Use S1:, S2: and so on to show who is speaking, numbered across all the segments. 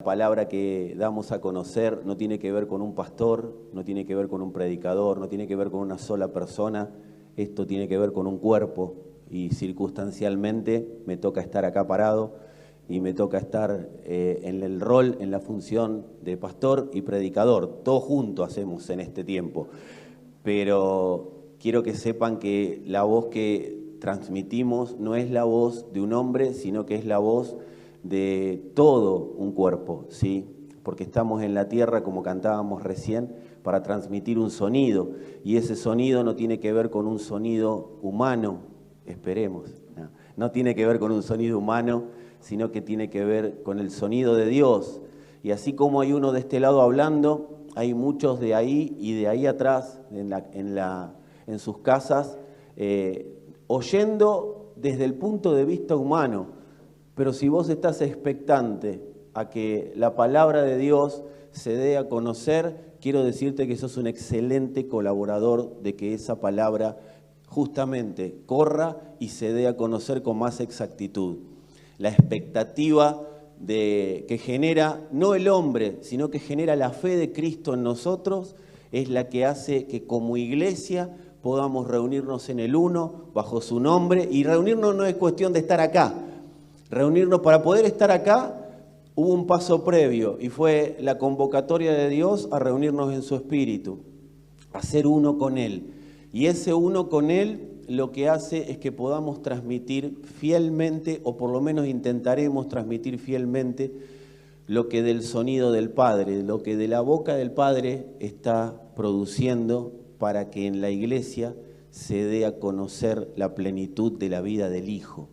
S1: La palabra que damos a conocer no tiene que ver con un pastor, no tiene que ver con un predicador, no tiene que ver con una sola persona. Esto tiene que ver con un cuerpo y circunstancialmente me toca estar acá parado y me toca estar en el rol, en la función de pastor y predicador. Todo junto hacemos en este tiempo. Pero quiero que sepan que la voz que transmitimos no es la voz de un hombre, sino que es la voz de todo un cuerpo, ¿sí? Porque estamos en la tierra, como cantábamos recién, para transmitir un sonido, y ese sonido no tiene que ver con un sonido humano, esperemos, no tiene que ver con un sonido humano, sino que tiene que ver con el sonido de Dios. Y así como hay uno de este lado hablando, hay muchos de ahí y de ahí atrás, en sus casas, oyendo desde el punto de vista humano. Pero si vos estás expectante a que la palabra de Dios se dé a conocer, quiero decirte que sos un excelente colaborador de que esa palabra justamente corra y se dé a conocer con más exactitud. La expectativa que genera no el hombre, sino que genera la fe de Cristo en nosotros, es la que hace que como iglesia podamos reunirnos en el uno, bajo su nombre, y reunirnos no es cuestión de estar acá. Reunirnos para poder estar acá, hubo un paso previo y fue la convocatoria de Dios a reunirnos en su espíritu, a ser uno con Él. Y ese uno con Él lo que hace es que podamos transmitir fielmente, o por lo menos intentaremos transmitir fielmente, lo que del sonido del Padre, lo que de la boca del Padre está produciendo para que en la iglesia se dé a conocer la plenitud de la vida del Hijo.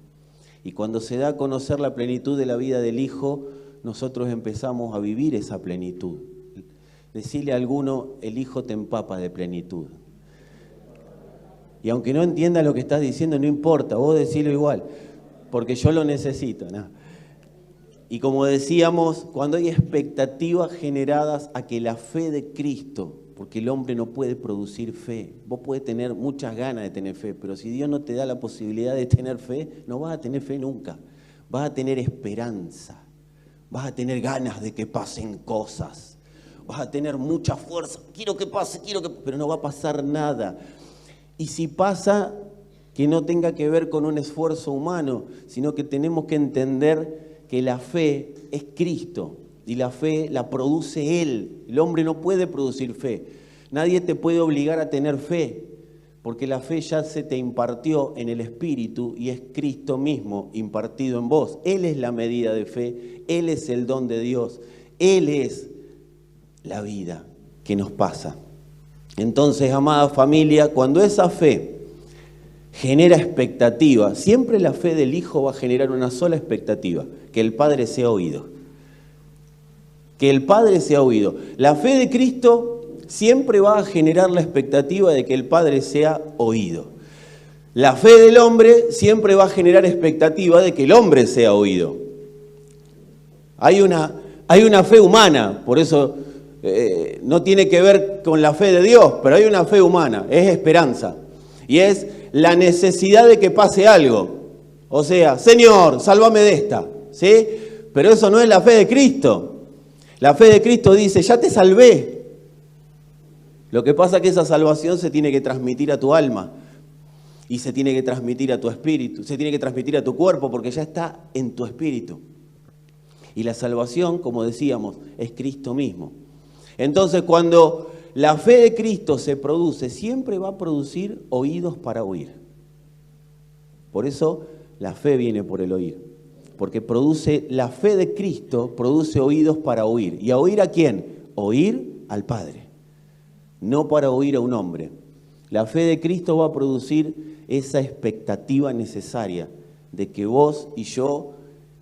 S1: Y cuando se da a conocer la plenitud de la vida del Hijo, nosotros empezamos a vivir esa plenitud. Decirle a alguno, el Hijo te empapa de plenitud. Y aunque no entienda lo que estás diciendo, no importa, vos decilo igual, porque yo lo necesito, ¿no? Y como decíamos, cuando hay expectativas generadas a que la fe de Cristo, porque el hombre no puede producir fe, vos podés tener muchas ganas de tener fe, pero si Dios no te da la posibilidad de tener fe, no vas a tener fe nunca, vas a tener esperanza, vas a tener ganas de que pasen cosas, vas a tener mucha fuerza, quiero que pase, pero no va a pasar nada. Y si pasa, que no tenga que ver con un esfuerzo humano, sino que tenemos que entender que la fe es Cristo y la fe la produce Él. El hombre no puede producir fe. Nadie te puede obligar a tener fe, porque la fe ya se te impartió en el Espíritu y es Cristo mismo impartido en vos. Él es la medida de fe, Él es el don de Dios, Él es la vida que nos pasa. Entonces, amada familia, cuando esa fe genera expectativa, siempre la fe del Hijo va a generar una sola expectativa, que el Padre sea oído. Que el Padre sea oído. La fe de Cristo siempre va a generar la expectativa de que el Padre sea oído. La fe del hombre siempre va a generar expectativa de que el hombre sea oído. Hay una fe humana, por eso no tiene que ver con la fe de Dios, pero hay una fe humana, es esperanza. Y es la necesidad de que pase algo. O sea, Señor, sálvame de esta, ¿sí? Pero eso no es la fe de Cristo. La fe de Cristo dice, ya te salvé. Lo que pasa es que esa salvación se tiene que transmitir a tu alma y se tiene que transmitir a tu espíritu, se tiene que transmitir a tu cuerpo porque ya está en tu espíritu. Y la salvación, como decíamos, es Cristo mismo. Entonces, cuando la fe de Cristo se produce, siempre va a producir oídos para oír. Por eso la fe viene por el oír. Porque la fe de Cristo produce oídos para oír. ¿Y a oír a quién? Oír al Padre. No para oír a un hombre. La fe de Cristo va a producir esa expectativa necesaria de que vos y yo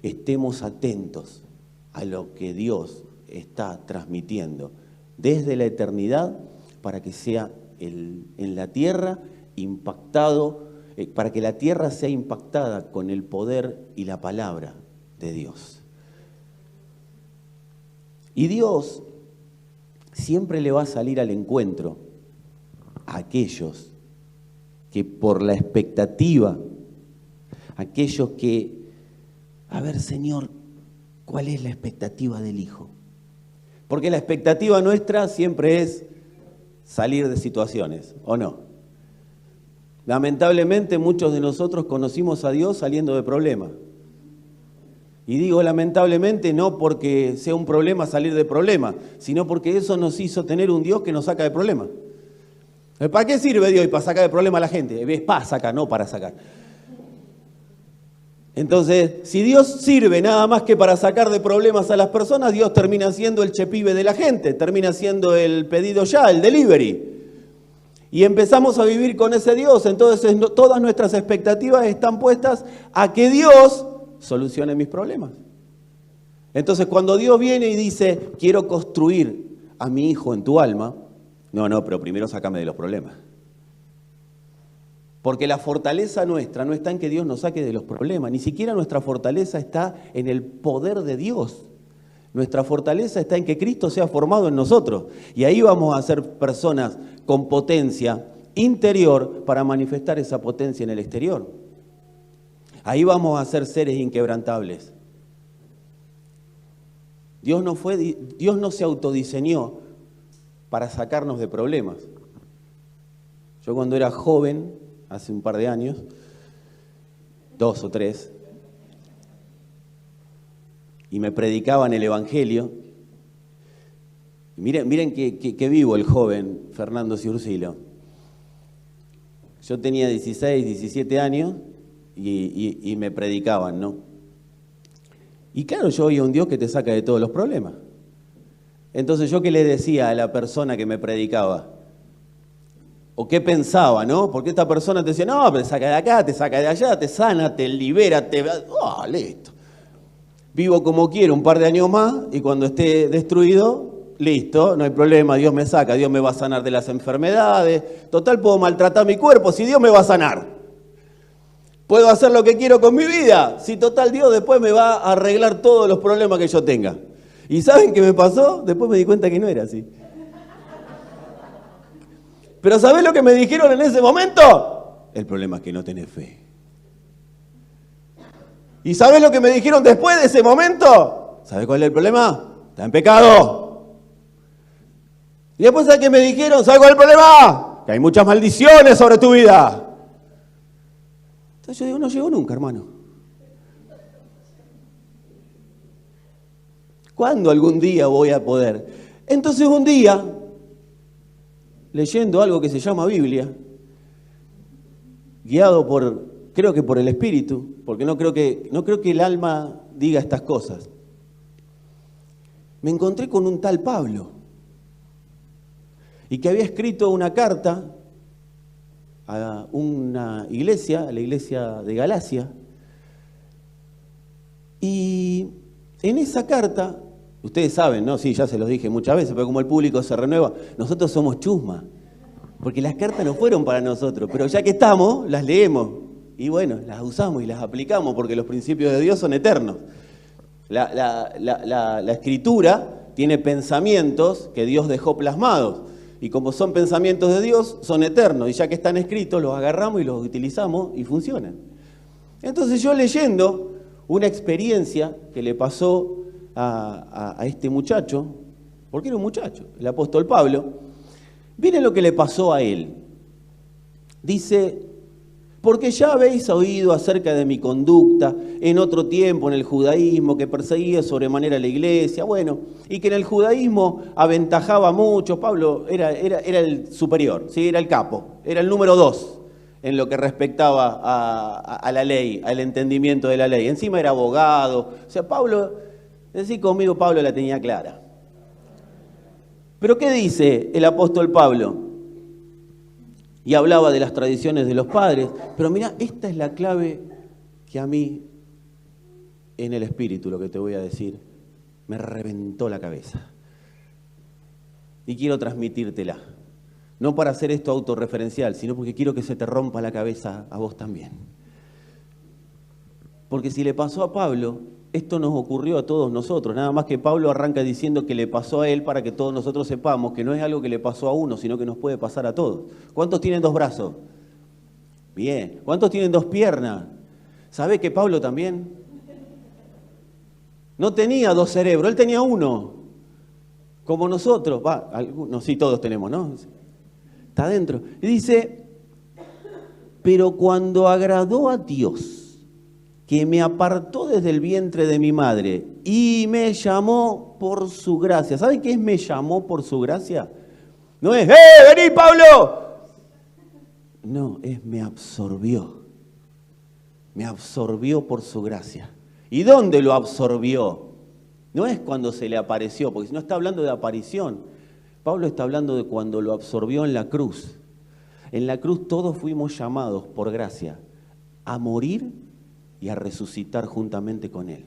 S1: estemos atentos a lo que Dios está transmitiendo desde la eternidad para que sea en la tierra impactado, para que la tierra sea impactada con el poder y la palabra de Dios. Y Dios siempre le va a salir al encuentro a aquellos que por la expectativa, aquellos que, a ver, Señor, ¿Cuál es la expectativa del Hijo? Porque la expectativa nuestra siempre es salir de situaciones, ¿o no? Lamentablemente muchos de nosotros conocimos a Dios saliendo de problemas. Y digo lamentablemente no porque sea un problema salir de problemas, sino porque eso nos hizo tener un Dios que nos saca de problemas. ¿Para qué sirve Dios? Para sacar de problemas a la gente. Es para sacar, no para sacar. Entonces, si Dios sirve nada más que para sacar de problemas a las personas, Dios termina siendo el chepibe de la gente, termina siendo el pedido ya, el delivery. Y empezamos a vivir con ese Dios, entonces todas nuestras expectativas están puestas a que Dios solucione mis problemas. Entonces cuando Dios viene y dice, quiero construir a mi hijo en tu alma, no, pero primero sácame de los problemas. Porque la fortaleza nuestra no está en que Dios nos saque de los problemas, ni siquiera nuestra fortaleza está en el poder de Dios. Nuestra fortaleza está en que Cristo sea formado en nosotros. Y ahí vamos a ser personas con potencia interior para manifestar esa potencia en el exterior. Ahí vamos a ser seres inquebrantables. Dios no se autodiseñó para sacarnos de problemas. Yo cuando era joven, hace un par de años, 2 o 3, y me predicaban el Evangelio. Y miren qué vivo el joven Fernando Ciurcilo. Yo tenía 16, 17 años y me predicaban, ¿no? Y claro, yo oía un Dios que te saca de todos los problemas. Entonces, ¿yo qué le decía a la persona que me predicaba? ¿O qué pensaba, no? Porque esta persona te decía, no, pero te saca de acá, te saca de allá, te sana, te libera, listo. Vivo como quiero un par de años más y cuando esté destruido, listo, no hay problema, Dios me saca, Dios me va a sanar de las enfermedades. Total, puedo maltratar mi cuerpo, si Dios me va a sanar. Puedo hacer lo que quiero con mi vida, si total Dios después me va a arreglar todos los problemas que yo tenga. ¿Y saben qué me pasó? Después me di cuenta que no era así. Pero ¿sabés lo que me dijeron en ese momento? El problema es que no tenés fe. ¿Y sabés lo que me dijeron después de ese momento? ¿Sabés cuál es el problema? Está en pecado. Y después, ¿sabés qué me dijeron? ¿Sabés cuál es el problema? Que hay muchas maldiciones sobre tu vida. Entonces yo digo, no llegó nunca, hermano. ¿Cuándo algún día voy a poder? Entonces un día, leyendo algo que se llama Biblia, guiado creo que por el Espíritu, porque no creo que el alma diga estas cosas, me encontré con un tal Pablo, y que había escrito una carta a una iglesia, a la iglesia de Galacia, y en esa carta, ustedes saben, ¿no? Sí, ya se los dije muchas veces, pero como el público se renueva, nosotros somos chusma, porque las cartas no fueron para nosotros, pero ya que estamos, las leemos, y bueno, las usamos y las aplicamos, porque los principios de Dios son eternos. La Escritura tiene pensamientos que Dios dejó plasmados, y como son pensamientos de Dios, son eternos, y ya que están escritos, los agarramos y los utilizamos y funcionan. Entonces yo leyendo una experiencia que le pasó a este muchacho, porque era un muchacho, el apóstol Pablo, miren lo que le pasó a él. Dice, porque ya habéis oído acerca de mi conducta en otro tiempo en el judaísmo, que perseguía sobremanera la iglesia, bueno, y que en el judaísmo aventajaba mucho. Pablo era el superior, ¿sí? Era el capo, era el número 2 en lo que respectaba a la ley, al entendimiento de la ley. Encima era abogado, o sea, Pablo, decir conmigo, Pablo la tenía clara. Pero ¿qué dice el apóstol Pablo? Y hablaba de las tradiciones de los padres, pero mira, esta es la clave que a mí, en el espíritu, lo que te voy a decir, me reventó la cabeza. Y quiero transmitírtela. No para hacer esto autorreferencial, sino porque quiero que se te rompa la cabeza a vos también. Porque si le pasó a Pablo, esto nos ocurrió a todos nosotros, nada más que Pablo arranca diciendo que le pasó a él para que todos nosotros sepamos que no es algo que le pasó a uno, sino que nos puede pasar a todos. ¿Cuántos tienen 2 brazos? Bien. ¿Cuántos tienen 2 piernas? ¿Sabe que Pablo también? No tenía dos cerebros, él tenía uno. Como nosotros, algunos, sí, todos tenemos, ¿no? Está adentro. Y dice, pero cuando agradó a Dios, que me apartó desde el vientre de mi madre y me llamó por su gracia. ¿Saben qué es me llamó por su gracia? No es, vení Pablo. No, es me absorbió. Me absorbió por su gracia. ¿Y dónde lo absorbió? No es cuando se le apareció, porque si no está hablando de aparición. Pablo está hablando de cuando lo absorbió en la cruz. En la cruz todos fuimos llamados por gracia a morir y a resucitar juntamente con Él.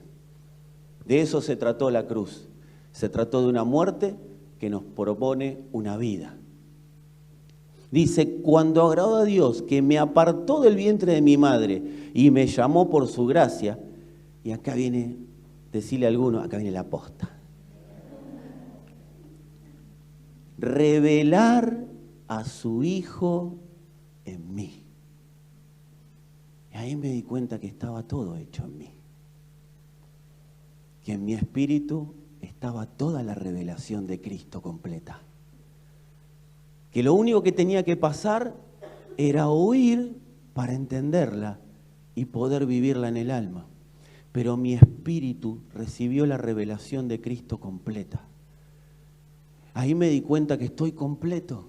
S1: De eso se trató la cruz. Se trató de una muerte que nos propone una vida. Dice, cuando agradó a Dios, que me apartó del vientre de mi madre y me llamó por su gracia, y acá viene, decirle a alguno, acá viene la posta. Revelar a su Hijo en mí. Y ahí me di cuenta que estaba todo hecho en mí. Que en mi espíritu estaba toda la revelación de Cristo completa. Que lo único que tenía que pasar era oír para entenderla y poder vivirla en el alma. Pero mi espíritu recibió la revelación de Cristo completa. Ahí me di cuenta que estoy completo.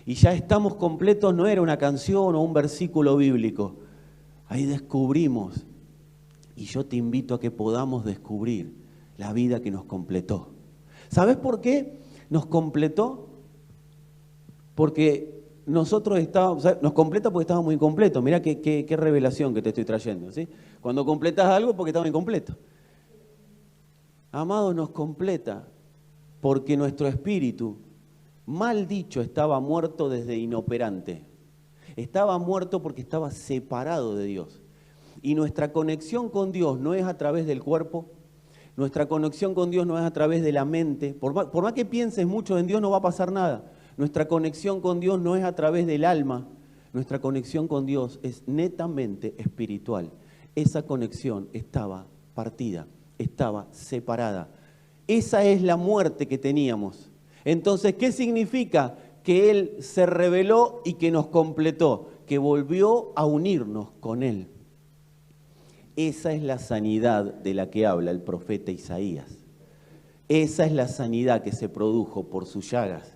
S1: Y ya estamos completos, no era una canción o un versículo bíblico. Ahí descubrimos, y yo te invito a que podamos descubrir la vida que nos completó. ¿Sabes por qué nos completó? Porque nosotros estábamos, nos completa porque estábamos muy incompletos. Mirá qué revelación que te estoy trayendo, ¿sí? Cuando completas algo porque estaba incompleto. Amado, nos completa porque nuestro espíritu, mal dicho, estaba muerto desde inoperante. Estaba muerto porque estaba separado de Dios. Y nuestra conexión con Dios no es a través del cuerpo, nuestra conexión con Dios no es a través de la mente. Por más que pienses mucho en Dios no va a pasar nada. Nuestra conexión con Dios no es a través del alma, nuestra conexión con Dios es netamente espiritual. Esa conexión estaba partida, estaba separada. Esa es la muerte que teníamos. Entonces, ¿qué significa? Que Él se reveló y que nos completó, que volvió a unirnos con Él. Esa es la sanidad de la que habla el profeta Isaías. Esa es la sanidad que se produjo por sus llagas.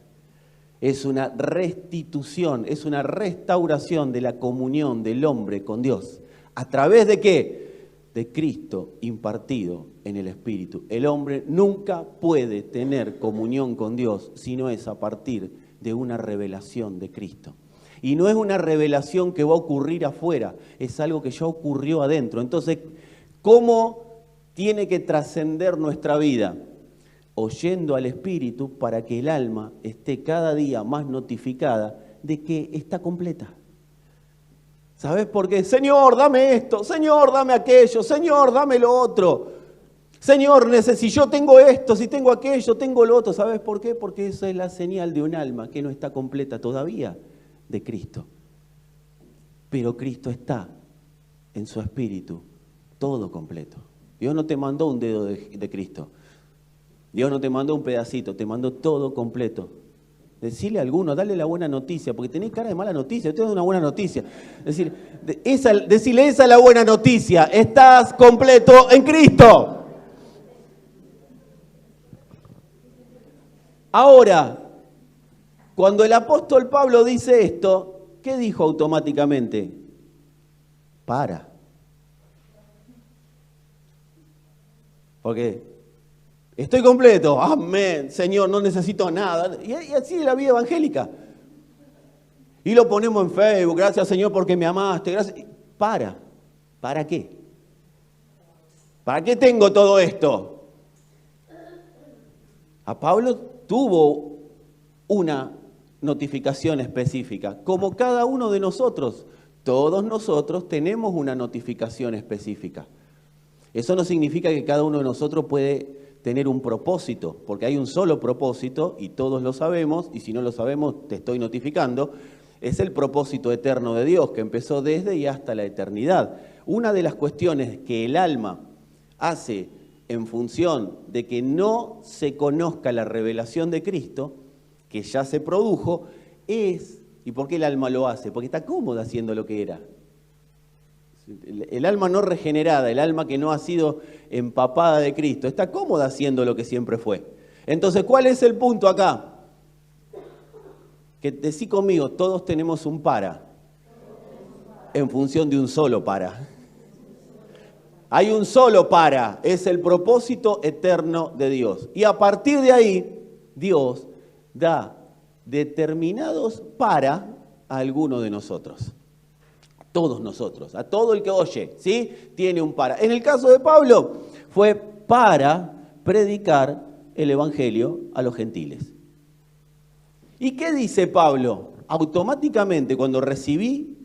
S1: Es una restitución, es una restauración de la comunión del hombre con Dios. ¿A través de qué? De Cristo impartido en el Espíritu. El hombre nunca puede tener comunión con Dios si no es a partir de una revelación de Cristo. Y no es una revelación que va a ocurrir afuera, es algo que ya ocurrió adentro. Entonces, ¿cómo tiene que trascender nuestra vida? Oyendo al Espíritu para que el alma esté cada día más notificada de que está completa. ¿Sabes por qué? Señor, dame esto, Señor, dame aquello, Señor, dame lo otro. Señor, si yo tengo esto, si tengo aquello, tengo lo otro. ¿Sabes por qué? Porque eso es la señal de un alma que no está completa todavía de Cristo. Pero Cristo está en su espíritu, todo completo. Dios no te mandó un dedo de Cristo. Dios no te mandó un pedacito, te mandó todo completo. Decirle a alguno, dale la buena noticia, porque tenés cara de mala noticia, usted es una buena noticia. Decirle, esa es la buena noticia, estás completo en Cristo. Ahora, cuando el apóstol Pablo dice esto, ¿qué dijo automáticamente? Para. Porque estoy completo, amén, Señor, no necesito nada. Y así es la vida evangélica. Y lo ponemos en Facebook, gracias Señor porque me amaste. Gracias. ¿Para qué? ¿Para qué tengo todo esto? A Pablo tuvo una notificación específica, como cada uno de nosotros. Todos nosotros tenemos una notificación específica. Eso no significa que cada uno de nosotros puede tener un propósito, porque hay un solo propósito y todos lo sabemos, y si no lo sabemos te estoy notificando, es el propósito eterno de Dios que empezó desde y hasta la eternidad. Una de las cuestiones que el alma hace en función de que no se conozca la revelación de Cristo, que ya se produjo, ¿y por qué el alma lo hace? Porque está cómoda haciendo lo que era. El alma no regenerada, el alma que no ha sido empapada de Cristo, está cómoda haciendo lo que siempre fue. Entonces, ¿cuál es el punto acá? Que decí conmigo, todos tenemos un para, en función de un solo para. Hay un solo para, es el propósito eterno de Dios. Y a partir de ahí, Dios da determinados para a alguno de nosotros. Todos nosotros, a todo el que oye, ¿sí? Tiene un para. En el caso de Pablo, fue para predicar el evangelio a los gentiles. ¿Y qué dice Pablo? Automáticamente, cuando recibí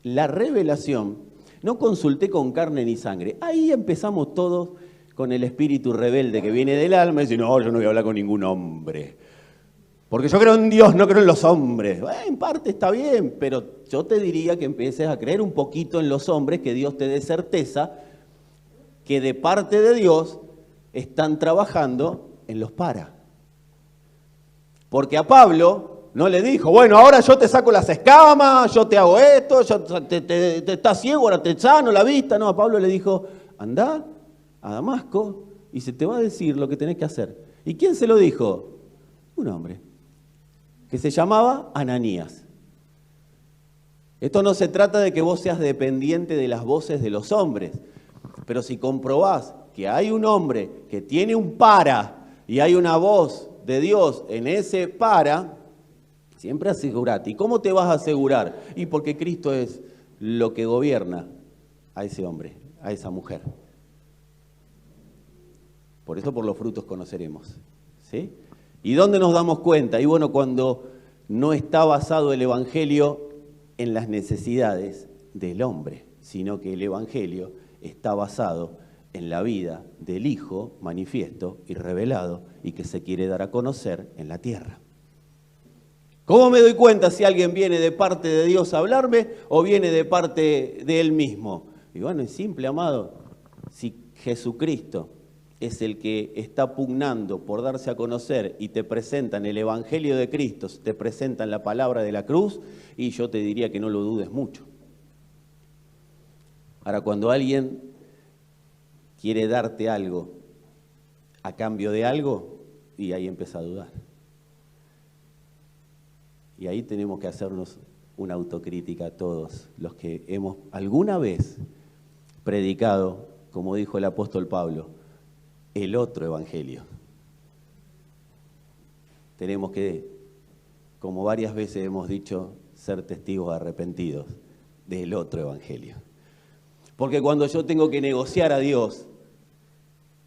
S1: la revelación, no consulté con carne ni sangre. Ahí empezamos todos con el espíritu rebelde que viene del alma y dice, no, yo no voy a hablar con ningún hombre. Porque yo creo en Dios, no creo en los hombres. En parte está bien, pero yo te diría que empieces a creer un poquito en los hombres, que Dios te dé certeza que de parte de Dios están trabajando en los para. Porque a Pablo no le dijo, bueno, ahora yo te saco las escamas, yo te hago esto, te estás ciego, ahora te sano la vista. No, a Pablo le dijo, andá a Damasco y se te va a decir lo que tenés que hacer. ¿Y quién se lo dijo? Un hombre que se llamaba Ananías. Esto no se trata de que vos seas dependiente de las voces de los hombres, pero si comprobás que hay un hombre que tiene un para y hay una voz de Dios en ese para, siempre asegurate. ¿Y cómo te vas a asegurar? Y porque Cristo es lo que gobierna a ese hombre, a esa mujer. Por eso por los frutos conoceremos, ¿sí? ¿Y dónde nos damos cuenta? Y bueno, cuando no está basado el Evangelio en las necesidades del hombre, sino que el Evangelio está basado en la vida del Hijo manifiesto y revelado y que se quiere dar a conocer en la tierra. ¿Cómo me doy cuenta si alguien viene de parte de Dios a hablarme o viene de parte de Él mismo? Y bueno, es simple, amado. Si Jesucristo es el que está pugnando por darse a conocer y te presentan el Evangelio de Cristo, te presentan la palabra de la cruz, y yo te diría que no lo dudes mucho. Ahora, cuando alguien quiere darte algo a cambio de algo, y ahí empieza a dudar. Y ahí tenemos que hacernos una autocrítica todos los que hemos alguna vez predicado, como dijo el apóstol Pablo, el otro evangelio. Tenemos que, como varias veces hemos dicho, ser testigos arrepentidos del otro evangelio. Porque cuando yo tengo que negociar a Dios,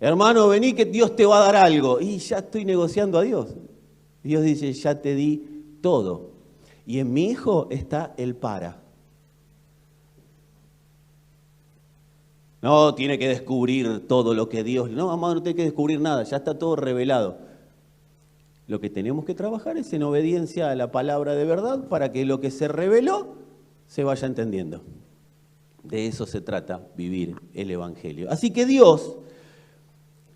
S1: hermano, vení que Dios te va a dar algo, y ya estoy negociando a Dios. Dios dice, ya te di todo. Y en mi hijo está el para. No, tiene que descubrir todo lo que Dios... No, amado, no tiene que descubrir nada, ya está todo revelado. Lo que tenemos que trabajar es en obediencia a la palabra de verdad para que lo que se reveló se vaya entendiendo. De eso se trata, vivir el Evangelio. Así que Dios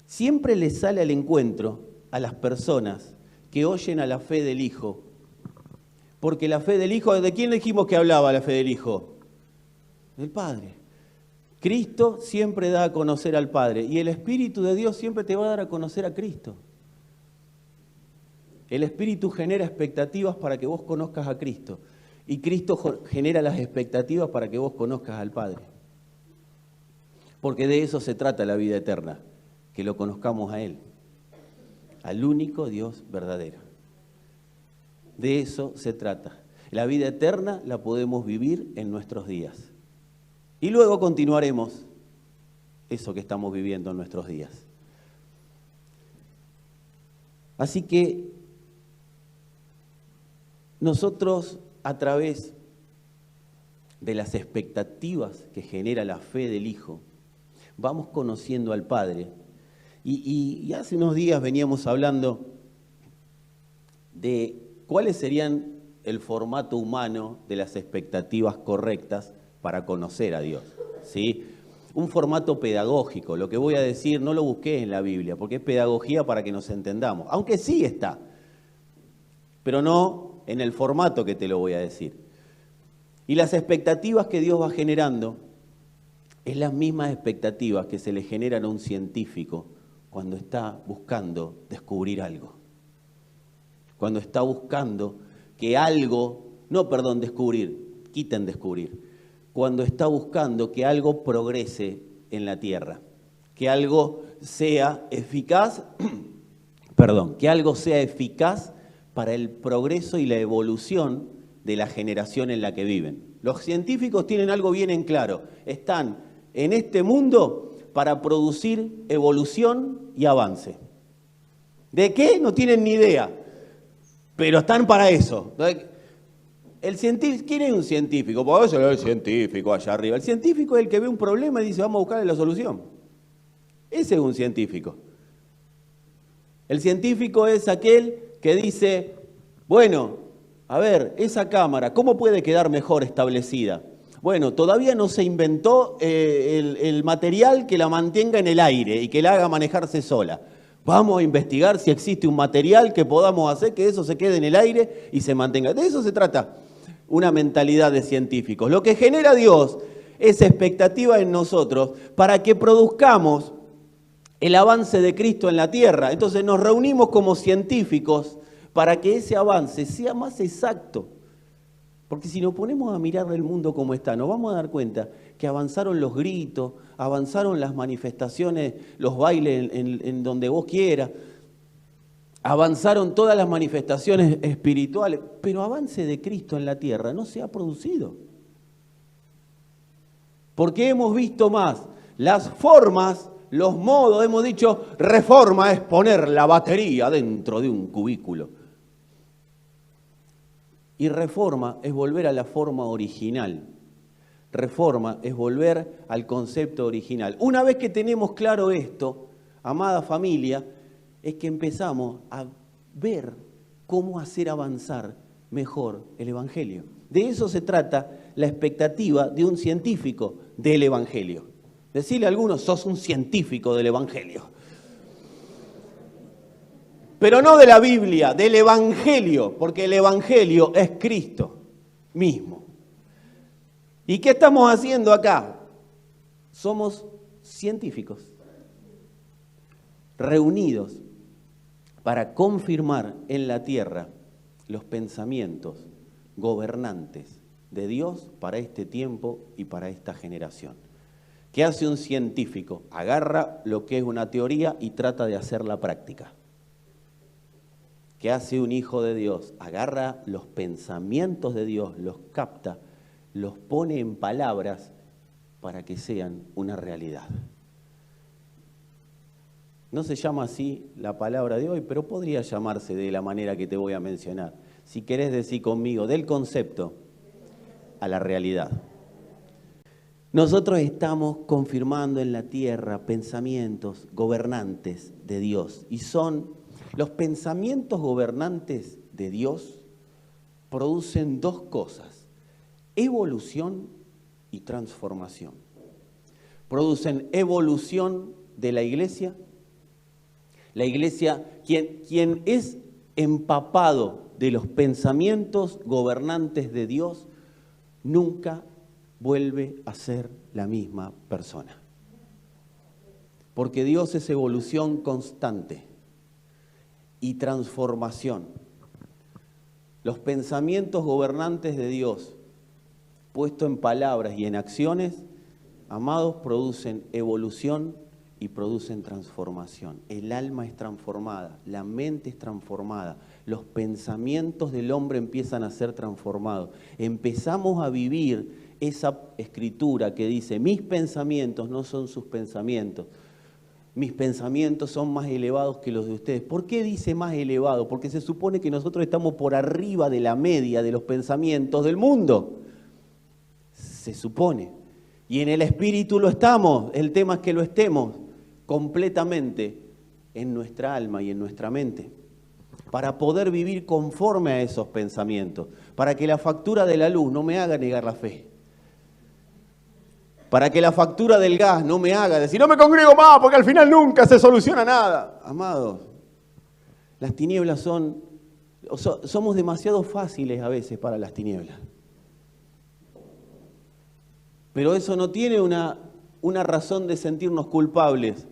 S1: siempre le sale al encuentro a las personas que oyen a la fe del Hijo. Porque la fe del Hijo, ¿de quién dijimos que hablaba la fe del Hijo? Del Padre. Cristo siempre da a conocer al Padre y el Espíritu de Dios siempre te va a dar a conocer a Cristo. El Espíritu genera expectativas para que vos conozcas a Cristo y Cristo genera las expectativas para que vos conozcas al Padre. Porque de eso se trata la vida eterna, que lo conozcamos a Él, al único Dios verdadero. De eso se trata. La vida eterna la podemos vivir en nuestros días. Y luego continuaremos eso que estamos viviendo en nuestros días. Así que nosotros, a través de las expectativas que genera la fe del Hijo, vamos conociendo al Padre. Y hace unos días veníamos hablando de cuáles serían el formato humano de las expectativas correctas para conocer a Dios, ¿sí? un formato pedagógico. Lo que voy a decir no lo busqué en la Biblia, porque es pedagogía para que nos entendamos. Aunque sí está, pero no en el formato que te lo voy a decir. Y las expectativas que Dios va generando es las mismas expectativas que se le generan a un científico cuando está buscando descubrir algo. Cuando está buscando que algo, descubrir, quiten descubrir. Cuando está buscando que algo progrese en la tierra, que algo sea eficaz, que algo sea eficaz para el progreso y la evolución de la generación en la que viven. Los científicos tienen algo bien en claro, están en este mundo para producir evolución y avance. ¿De qué? No tienen ni idea, pero están para eso. ¿Quién es un científico? Pues eso es el científico allá arriba. El científico es el que ve un problema y dice, vamos a buscarle la solución. Ese es un científico. El científico es aquel que dice, bueno, a ver, esa cámara, ¿cómo puede quedar mejor establecida? Bueno, todavía no se inventó el material que la mantenga en el aire y que la haga manejarse sola. Vamos a investigar si existe un material que podamos hacer que eso se quede en el aire y se mantenga. De eso se trata una mentalidad de científicos. Lo que genera Dios es expectativa en nosotros para que produzcamos el avance de Cristo en la tierra. Entonces nos reunimos como científicos para que ese avance sea más exacto. Porque si nos ponemos a mirar el mundo como está, nos vamos a dar cuenta que avanzaron los gritos, avanzaron las manifestaciones, los bailes en donde vos quieras, avanzaron todas las manifestaciones espirituales, pero avance de Cristo en la tierra no se ha producido. Porque hemos visto más las formas, los modos, hemos dicho, reforma es poner la batería dentro de un cubículo. Y reforma es volver a la forma original. Reforma es volver al concepto original. Una vez que tenemos claro esto, amada familia, es que empezamos a ver cómo hacer avanzar mejor el Evangelio. De eso se trata la expectativa de un científico del Evangelio. Decirle a algunos, sos un científico del Evangelio. Pero no de la Biblia, del Evangelio, porque el Evangelio es Cristo mismo. ¿Y qué estamos haciendo acá? Somos científicos, reunidos para confirmar en la tierra los pensamientos gobernantes de Dios para este tiempo y para esta generación. ¿Qué hace un científico? Agarra lo que es una teoría y trata de hacerla práctica. ¿Qué hace un hijo de Dios? Agarra los pensamientos de Dios, los capta, los pone en palabras para que sean una realidad. No se llama así la palabra de hoy, pero podría llamarse de la manera que te voy a mencionar. Si querés decir conmigo, del concepto a la realidad. Nosotros estamos confirmando en la tierra pensamientos gobernantes de Dios y son los pensamientos gobernantes de Dios producen dos cosas, evolución y transformación. Producen evolución de la iglesia, quien es empapado de los pensamientos gobernantes de Dios, nunca vuelve a ser la misma persona. Porque Dios es evolución constante y transformación. Los pensamientos gobernantes de Dios, puesto en palabras y en acciones, amados, producen evolución y producen transformación. El alma es transformada, la mente es transformada, los pensamientos del hombre empiezan a ser transformados. Empezamos a vivir esa escritura que dice, mis pensamientos no son sus pensamientos. Mis pensamientos son más elevados que los de ustedes. ¿Por qué dice más elevado? Porque se supone que nosotros estamos por arriba de la media de los pensamientos del mundo. Se supone. Y en el espíritu lo estamos. El tema es que lo estemos completamente en nuestra alma y en nuestra mente. Para poder vivir conforme a esos pensamientos. Para que la factura de la luz no me haga negar la fe. Para que la factura del gas no me haga decir, no me congrego más porque al final nunca se soluciona nada. Amados, las tinieblas somos demasiado fáciles a veces para las tinieblas. Pero eso no tiene una razón de sentirnos culpables,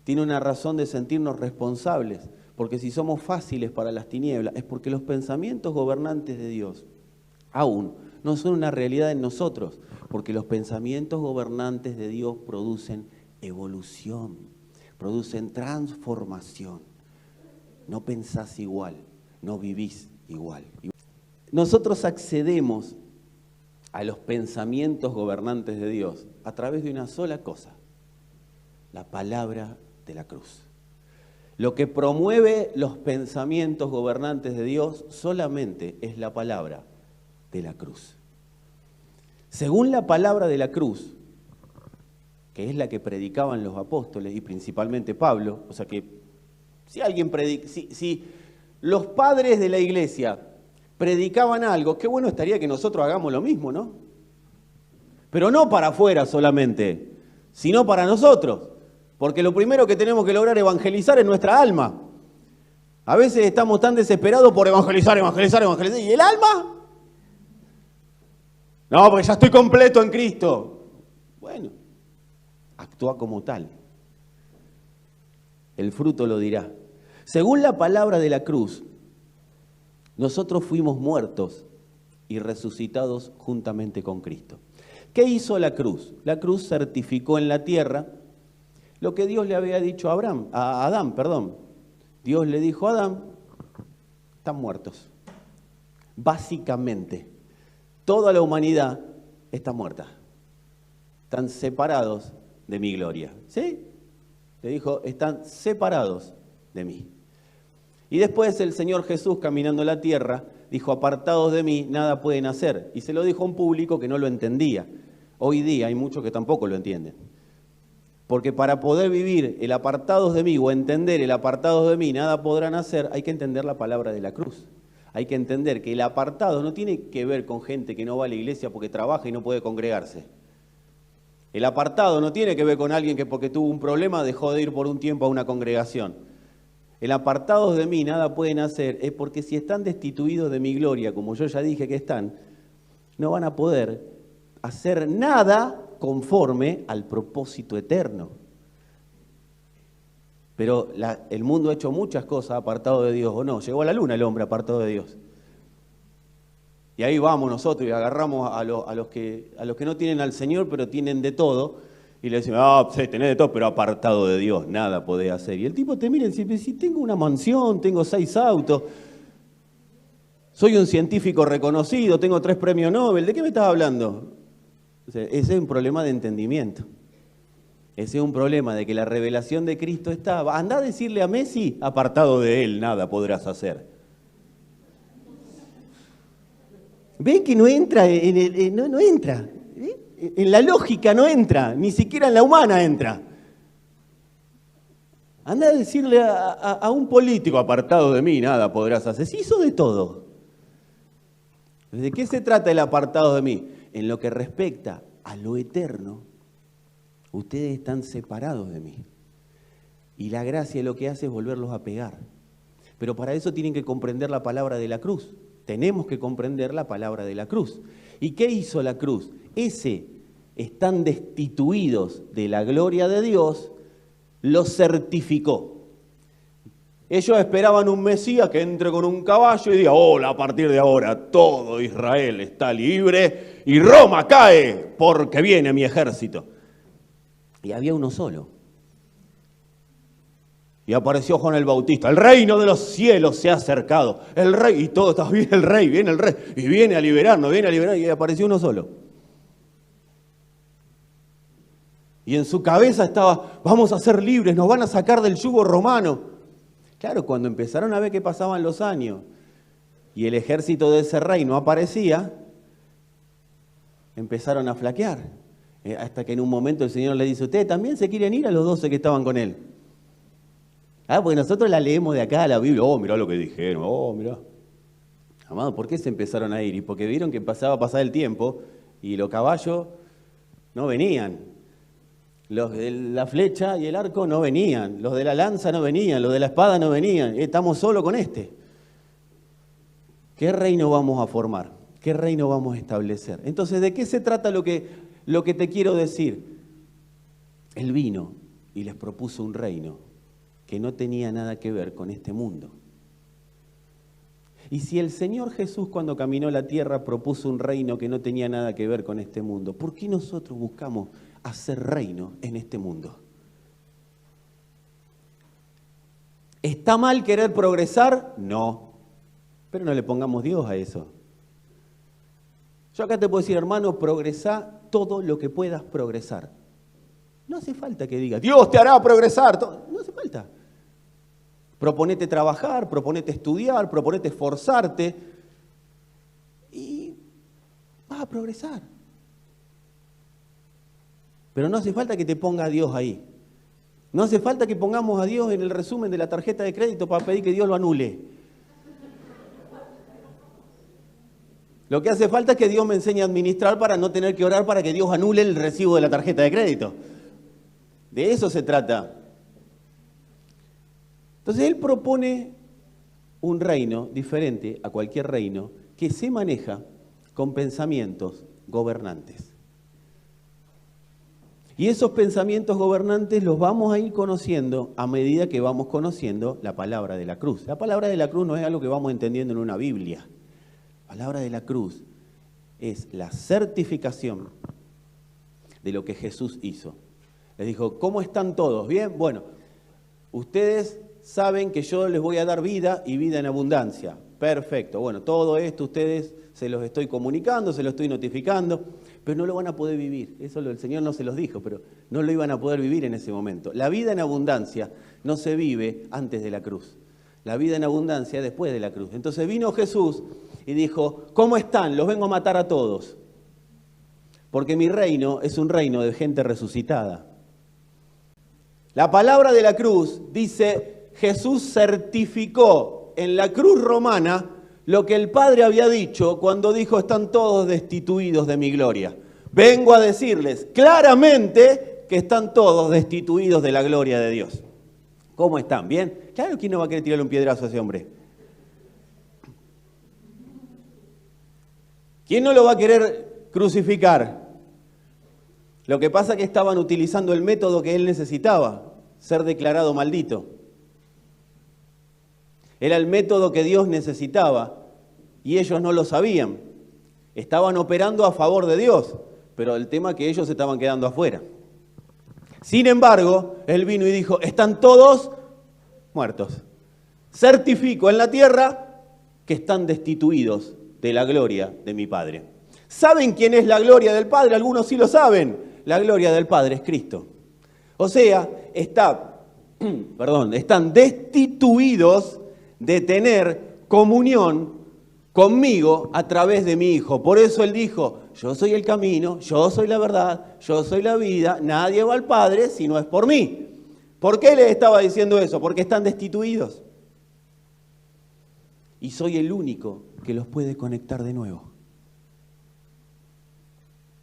S1: tiene una razón de sentirnos responsables. Porque si somos fáciles para las tinieblas, es porque los pensamientos gobernantes de Dios aún no son una realidad en nosotros. Porque los pensamientos gobernantes de Dios producen evolución, producen transformación. No pensás igual, no vivís igual. Nosotros accedemos a los pensamientos gobernantes de Dios a través de una sola cosa, la palabra de la cruz. Lo que promueve los pensamientos gobernantes de Dios solamente es la palabra de la cruz. Según la palabra de la cruz, que es la que predicaban los apóstoles y principalmente Pablo, o sea que si los padres de la iglesia predicaban algo, qué bueno estaría que nosotros hagamos lo mismo, ¿no? Pero no para afuera solamente, sino para nosotros. Porque lo primero que tenemos que lograr evangelizar es nuestra alma. A veces estamos tan desesperados por evangelizar. ¿Y el alma? No, porque ya estoy completo en Cristo. Bueno, actúa como tal. El fruto lo dirá. Según la palabra de la cruz, nosotros fuimos muertos y resucitados juntamente con Cristo. ¿Qué hizo la cruz? La cruz certificó en la tierra lo que Dios le había dicho a Adán. Dios le dijo a Adán, están muertos. Básicamente, toda la humanidad está muerta. Están separados de mi gloria. ¿Sí? Le dijo, están separados de mí. Y después el Señor Jesús, caminando la tierra, dijo, apartados de mí, nada pueden hacer. Y se lo dijo a un público que no lo entendía. Hoy día hay muchos que tampoco lo entienden. Porque para poder vivir el apartados de mí o entender el apartados de mí, nada podrán hacer, hay que entender la palabra de la cruz. Hay que entender que el apartado no tiene que ver con gente que no va a la iglesia porque trabaja y no puede congregarse. El apartado no tiene que ver con alguien que porque tuvo un problema dejó de ir por un tiempo a una congregación. El apartados de mí nada pueden hacer es porque si están destituidos de mi gloria, como yo ya dije que están, no van a poder hacer nada conforme al propósito eterno. Pero el mundo ha hecho muchas cosas apartado de Dios, ¿o no? Llegó a la luna el hombre apartado de Dios. Y ahí vamos nosotros y agarramos a los que no tienen al Señor, pero tienen de todo, y le decimos, sí, tenés de todo, pero apartado de Dios, nada podés hacer. Y el tipo te mira y dice, si tengo una mansión, tengo 6 autos, soy un científico reconocido, tengo 3 premios Nobel, ¿de qué me estás hablando? O sea, ese es un problema de entendimiento. Ese es un problema de que la revelación de Cristo está. Andá a decirle a Messi, apartado de él, nada podrás hacer. ¿Ven que no entra? No entra. En la lógica no entra, ni siquiera en la humana entra. Andá a decirle a un político, apartado de mí, nada podrás hacer. Si hizo de todo. ¿De qué se trata el apartado de mí? En lo que respecta a lo eterno, ustedes están separados de mí. Y la gracia lo que hace es volverlos a pegar. Pero para eso tienen que comprender la palabra de la cruz. Tenemos que comprender la palabra de la cruz. ¿Y qué hizo la cruz? Están destituidos de la gloria de Dios, los certificó. Ellos esperaban un Mesías que entre con un caballo y diga, hola, a partir de ahora todo Israel está libre y Roma cae porque viene mi ejército. Y había uno solo. Y apareció Juan el Bautista, el reino de los cielos se ha acercado. El rey, y todo está bien, viene el rey, y viene a liberarnos, y apareció uno solo. Y en su cabeza estaba, vamos a ser libres, nos van a sacar del yugo romano. Claro, cuando empezaron a ver que pasaban los años y el ejército de ese rey no aparecía, empezaron a flaquear. Hasta que en un momento el Señor le dice, ¿ustedes también se quieren ir a los 12 que estaban con él? Porque nosotros la leemos de acá a la Biblia, mirá lo que dijeron, mirá. Amado, ¿por qué se empezaron a ir? Y porque vieron que empezaba a pasar el tiempo y los caballos No venían. Los de la flecha y el arco no venían. Los de la lanza no venían. Los de la espada no venían. Estamos solo con este. ¿Qué reino vamos a formar? ¿Qué reino vamos a establecer? Entonces, ¿de qué se trata lo que te quiero decir? Él vino y les propuso un reino que no tenía nada que ver con este mundo. Y si el Señor Jesús cuando caminó la tierra propuso un reino que no tenía nada que ver con este mundo, ¿por qué nosotros buscamos hacer reino en este mundo? ¿Está mal querer progresar? No, pero no le pongamos Dios a eso. Yo acá te puedo decir, hermano, progresá todo lo que puedas progresar. No hace falta que digas, Dios te hará progresar. No hace falta. Proponete trabajar, proponete estudiar, proponete esforzarte y vas a progresar. Pero no hace falta que te ponga a Dios ahí. No hace falta que pongamos a Dios en el resumen de la tarjeta de crédito para pedir que Dios lo anule. Lo que hace falta es que Dios me enseñe a administrar para no tener que orar para que Dios anule el recibo de la tarjeta de crédito. De eso se trata. Entonces Él propone un reino diferente a cualquier reino que se maneja con pensamientos gobernantes. Y esos pensamientos gobernantes los vamos a ir conociendo a medida que vamos conociendo la palabra de la cruz. La palabra de la cruz no es algo que vamos entendiendo en una Biblia. La palabra de la cruz es la certificación de lo que Jesús hizo. Les dijo, ¿cómo están todos? ¿Bien? Bueno, ustedes saben que yo les voy a dar vida y vida en abundancia. Perfecto. Bueno, todo esto ustedes se los estoy comunicando, se los estoy notificando, pero no lo van a poder vivir. Eso el Señor no se los dijo, pero no lo iban a poder vivir en ese momento. La vida en abundancia no se vive antes de la cruz. La vida en abundancia después de la cruz. Entonces vino Jesús y dijo, ¿cómo están? Los vengo a matar a todos. Porque mi reino es un reino de gente resucitada. La palabra de la cruz dice, Jesús certificó en la cruz romana lo que el Padre había dicho cuando dijo, están todos destituidos de mi gloria. Vengo a decirles claramente que están todos destituidos de la gloria de Dios. ¿Cómo están? ¿Bien? Claro, ¿quién no va a querer tirarle un piedrazo a ese hombre? ¿Quién no lo va a querer crucificar? Lo que pasa es que estaban utilizando el método que él necesitaba, ser declarado maldito. Era el método que Dios necesitaba y ellos no lo sabían. Estaban operando a favor de Dios, pero el tema es que ellos se estaban quedando afuera. Sin embargo, él vino y dijo, están todos muertos. Certifico en la tierra que están destituidos de la gloria de mi Padre. ¿Saben quién es la gloria del Padre? Algunos sí lo saben. La gloria del Padre es Cristo. O sea, están destituidos de tener comunión conmigo a través de mi Hijo. Por eso Él dijo, yo soy el camino, yo soy la verdad, yo soy la vida, nadie va al Padre si no es por mí. ¿Por qué les estaba diciendo eso? Porque están destituidos. Y soy el único que los puede conectar de nuevo.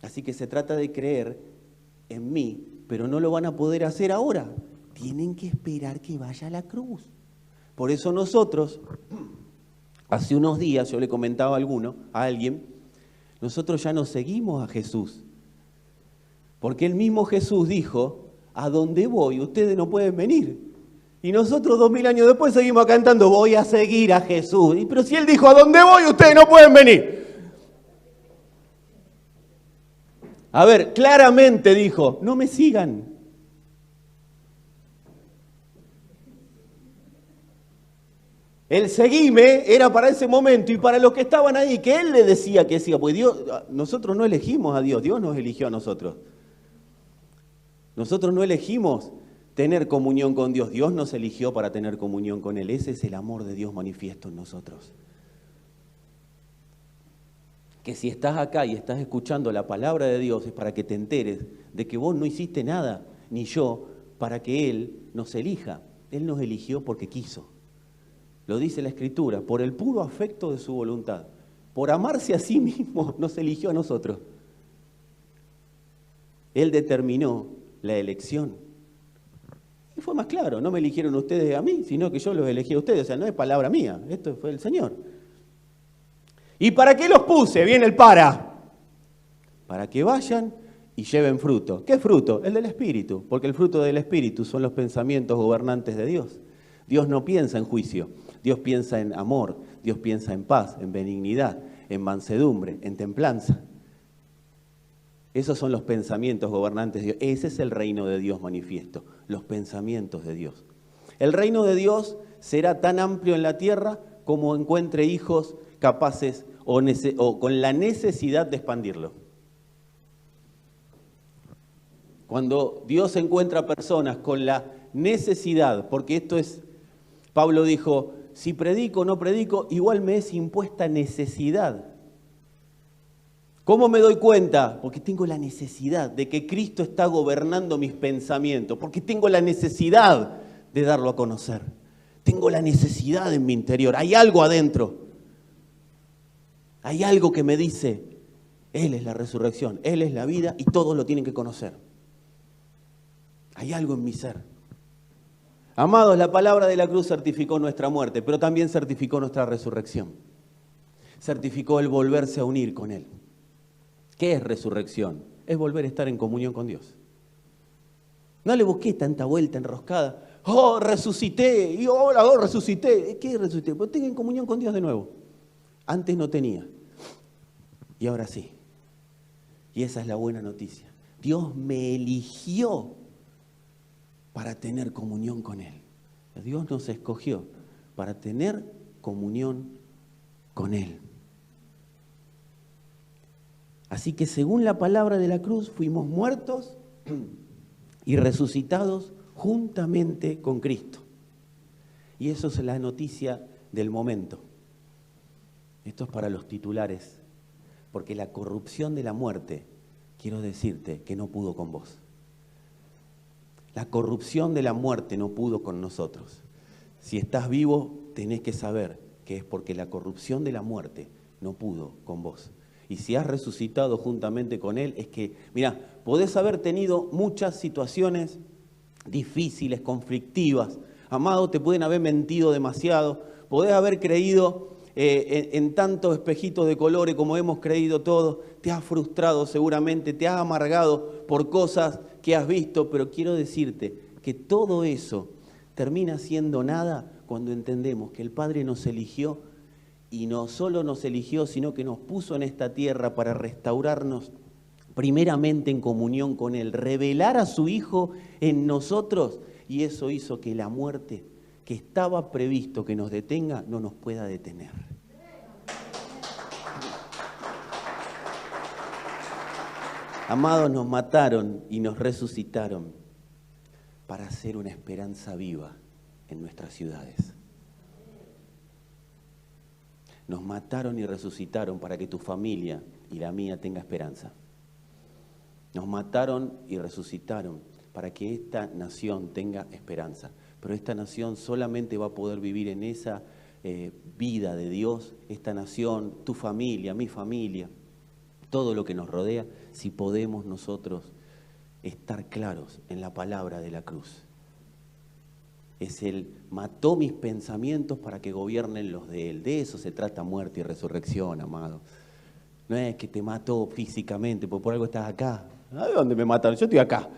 S1: Así que se trata de creer en mí, pero no lo van a poder hacer ahora. Tienen que esperar que vaya a la cruz. Por eso nosotros, hace unos días, yo le comentaba a alguien, nosotros ya no seguimos a Jesús. Porque el mismo Jesús dijo, a donde voy ustedes no pueden venir. Y nosotros 2000 años después seguimos cantando, voy a seguir a Jesús. Pero si Él dijo, a donde voy ustedes no pueden venir. A ver, claramente dijo, no me sigan. El seguime era para ese momento y para los que estaban ahí, que Él le decía que siga. Pues Dios, nosotros no elegimos a Dios, Dios nos eligió a nosotros. Nosotros no elegimos tener comunión con Dios, Dios nos eligió para tener comunión con Él. Ese es el amor de Dios manifiesto en nosotros. Que si estás acá y estás escuchando la palabra de Dios es para que te enteres de que vos no hiciste nada, ni yo, para que Él nos elija. Él nos eligió porque quiso. Lo dice la Escritura, por el puro afecto de su voluntad. Por amarse a sí mismo nos eligió a nosotros. Él determinó la elección. Y fue más claro, no me eligieron ustedes a mí, sino que yo los elegí a ustedes. O sea, no es palabra mía, esto fue el Señor. ¿Y para qué los puse? Viene el para que vayan y lleven fruto. ¿Qué fruto? El del Espíritu, porque el fruto del Espíritu son los pensamientos gobernantes de Dios. Dios no piensa en juicio, Dios piensa en amor, Dios piensa en paz, en benignidad, en mansedumbre, en templanza. Esos son los pensamientos gobernantes de Dios. Ese es el reino de Dios manifiesto, los pensamientos de Dios. El reino de Dios será tan amplio en la tierra como encuentre hijos capaces o con la necesidad de expandirlo. Cuando Dios encuentra personas con la necesidad, porque esto es, Pablo dijo, si predico o no predico, igual me es impuesta necesidad. ¿Cómo me doy cuenta? Porque tengo la necesidad de que Cristo está gobernando mis pensamientos, porque tengo la necesidad de darlo a conocer. Tengo la necesidad en mi interior, hay algo adentro. Hay algo que me dice, Él es la resurrección, Él es la vida y todos lo tienen que conocer. Hay algo en mi ser. Amados, la palabra de la cruz certificó nuestra muerte, pero también certificó nuestra resurrección. Certificó el volverse a unir con Él. ¿Qué es resurrección? Es volver a estar en comunión con Dios. No le busqué tanta vuelta enroscada. Oh, resucité, y ahora resucité. ¿Qué resucité? Pues tengo en comunión con Dios de nuevo. Antes no tenía, y ahora sí. Y esa es la buena noticia. Dios me eligió para tener comunión con Él. Dios nos escogió para tener comunión con Él. Así que según la palabra de la cruz, fuimos muertos y resucitados juntamente con Cristo. Y eso es la noticia del momento. Esto es para los titulares, porque la corrupción de la muerte, quiero decirte que no pudo con vos. La corrupción de la muerte no pudo con nosotros. Si estás vivo, tenés que saber que es porque la corrupción de la muerte no pudo con vos. Y si has resucitado juntamente con Él, es que, mira, podés haber tenido muchas situaciones difíciles, conflictivas. Amado, te pueden haber mentido demasiado, podés haber creído en tantos espejitos de colores como hemos creído todos, te has frustrado seguramente, te has amargado por cosas que has visto, pero quiero decirte que todo eso termina siendo nada cuando entendemos que el Padre nos eligió y no solo nos eligió, sino que nos puso en esta tierra para restaurarnos primeramente en comunión con Él, revelar a su Hijo en nosotros, y eso hizo que la muerte que estaba previsto que nos detenga, no nos pueda detener. Amados, nos mataron y nos resucitaron para hacer una esperanza viva en nuestras ciudades. Nos mataron y resucitaron para que tu familia y la mía tenga esperanza. Nos mataron y resucitaron para que esta nación tenga esperanza. Pero esta nación solamente va a poder vivir en esa vida de Dios, esta nación, tu familia, mi familia, todo lo que nos rodea, si podemos nosotros estar claros en la palabra de la cruz. Es Él mató mis pensamientos para que gobiernen los de Él. De eso se trata muerte y resurrección, amado. No es que te mató físicamente, porque por algo estás acá. ¿A dónde me mataron? Yo estoy acá.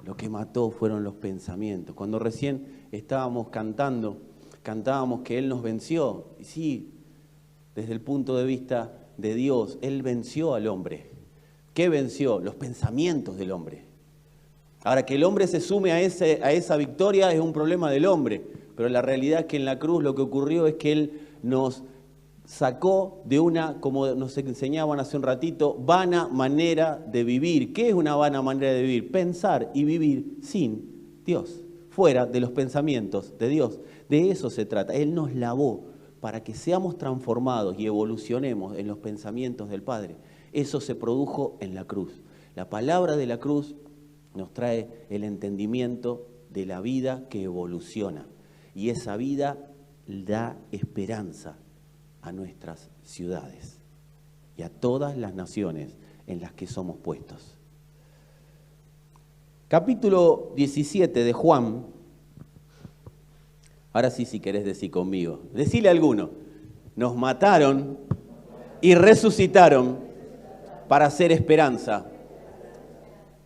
S1: Lo que mató fueron los pensamientos. Cuando recién estábamos cantábamos que Él nos venció. Y sí, desde el punto de vista de Dios, Él venció al hombre. ¿Qué venció? Los pensamientos del hombre. Ahora, que el hombre se sume a esa victoria es un problema del hombre. Pero la realidad es que en la cruz lo que ocurrió es que Él nos sacó de una, como nos enseñaban hace un ratito, vana manera de vivir. ¿Qué es una vana manera de vivir? Pensar y vivir sin Dios, fuera de los pensamientos de Dios. De eso se trata. Él nos lavó para que seamos transformados y evolucionemos en los pensamientos del Padre. Eso se produjo en la cruz. La palabra de la cruz nos trae el entendimiento de la vida que evoluciona. Y esa vida da esperanza a nuestras ciudades y a todas las naciones en las que somos puestos. Capítulo 17 de Juan. Ahora sí, si querés decir conmigo. Decile a alguno. Nos mataron y resucitaron para hacer esperanza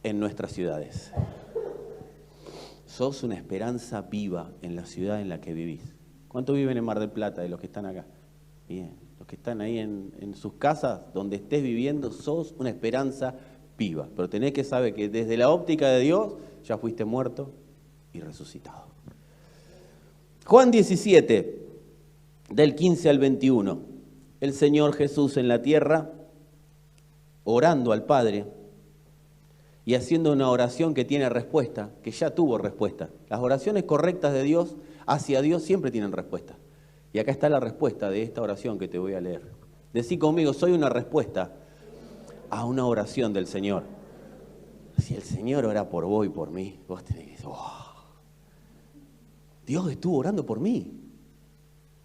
S1: en nuestras ciudades. Sos una esperanza viva en la ciudad en la que vivís. ¿Cuántos viven en Mar del Plata de los que están acá? Bien. Los que están ahí en sus casas, donde estés viviendo, sos una esperanza viva. Pero tenés que saber que desde la óptica de Dios ya fuiste muerto y resucitado. Juan 17, del 15 al 21. El Señor Jesús en la tierra, orando al Padre y haciendo una oración que tiene respuesta, que ya tuvo respuesta. Las oraciones correctas de Dios hacia Dios siempre tienen respuesta. Y acá está la respuesta de esta oración que te voy a leer. Decí conmigo, soy una respuesta a una oración del Señor. Si el Señor ora por vos y por mí, vos tenés que decir, oh, Dios estuvo orando por mí.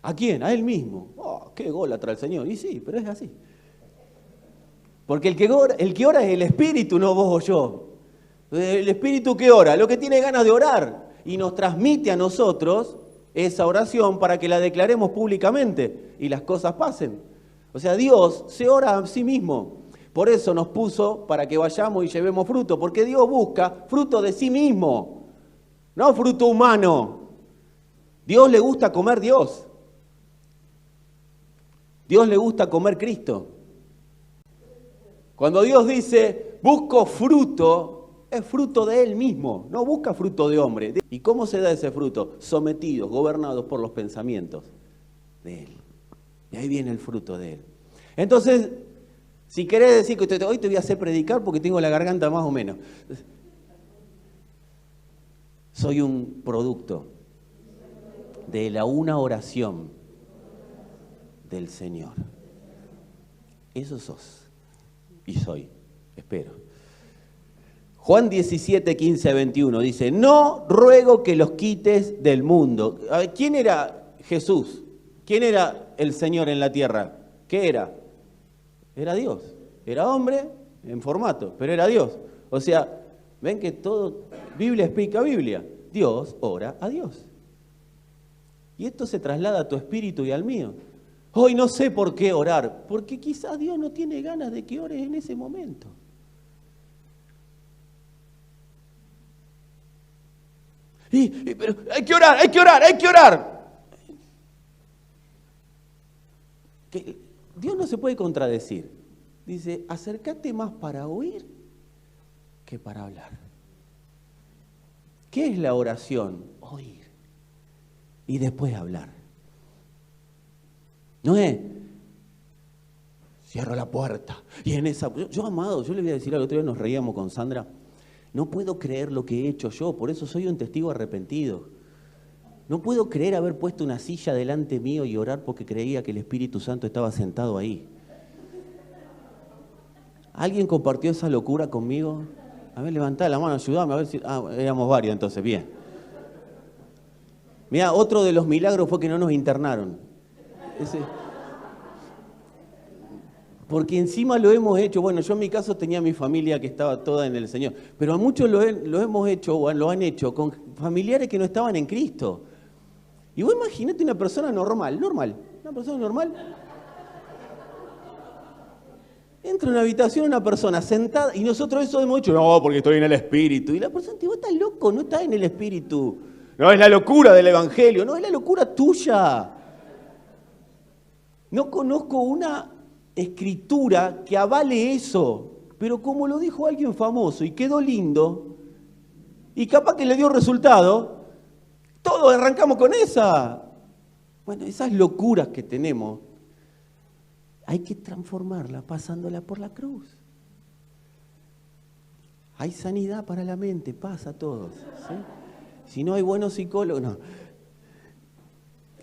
S1: ¿A quién? A Él mismo. Oh, qué gólatra el Señor. Y sí, pero es así. Porque el que ora es el Espíritu, no vos o yo. El Espíritu que ora, lo que tiene ganas de orar. Y nos transmite a nosotros esa oración para que la declaremos públicamente y las cosas pasen. O sea, Dios se ora a sí mismo. Por eso nos puso para que vayamos y llevemos fruto. Porque Dios busca fruto de sí mismo, no fruto humano. Dios le gusta comer Dios. Dios le gusta comer Cristo. Cuando Dios dice, busco fruto, es fruto de Él mismo, no busca fruto de hombre. ¿Y cómo se da ese fruto? Sometidos, gobernados por los pensamientos de Él. Y ahí viene el fruto de Él. Entonces, si querés decir que hoy te voy a hacer predicar porque tengo la garganta más o menos. Soy un producto de una oración del Señor. Eso sos. Y soy, espero. Juan 17, 15 a 21 dice, no ruego que los quites del mundo. A ver, ¿quién era Jesús? ¿Quién era el Señor en la tierra? ¿Qué era? Era Dios. Era hombre en formato, pero era Dios. O sea, ven que todo, Biblia explica Biblia. Dios ora a Dios. Y esto se traslada a tu espíritu y al mío. Hoy no sé por qué orar, porque quizás Dios no tiene ganas de que ores en ese momento. Pero hay que orar, hay que orar, hay que orar. Que Dios no se puede contradecir. Dice, acércate más para oír que para hablar. ¿Qué es la oración? Oír. Y después hablar. No es, cierro la puerta. Y en esa, yo amado, yo le voy a decir, al otro día nos reíamos con Sandra, no puedo creer lo que he hecho yo, por eso soy un testigo arrepentido. No puedo creer haber puesto una silla delante mío y orar porque creía que el Espíritu Santo estaba sentado ahí. ¿Alguien compartió esa locura conmigo? A ver, levantá la mano, ayúdame, a ver si... Ah, éramos varios entonces, bien. Mirá, otro de los milagros fue que no nos internaron. Porque encima lo hemos hecho, bueno, yo en mi caso tenía mi familia que estaba toda en el Señor, pero a muchos lo hemos hecho, o lo han hecho con familiares que no estaban en Cristo. Y vos imagínate una persona normal, una persona normal. Entra en una habitación una persona sentada, y nosotros eso hemos dicho, no, porque estoy en el Espíritu. Y la persona dice, vos estás loco, no estás en el Espíritu. No, es la locura del Evangelio, no, es la locura tuya. No conozco una escritura que avale eso, pero como lo dijo alguien famoso y quedó lindo, y capaz que le dio resultado, todos arrancamos con esa. Bueno, esas locuras que tenemos, hay que transformarlas pasándola por la cruz. Hay sanidad para la mente, pasa a todos. ¿Sí? Si no hay buenos psicólogos, no.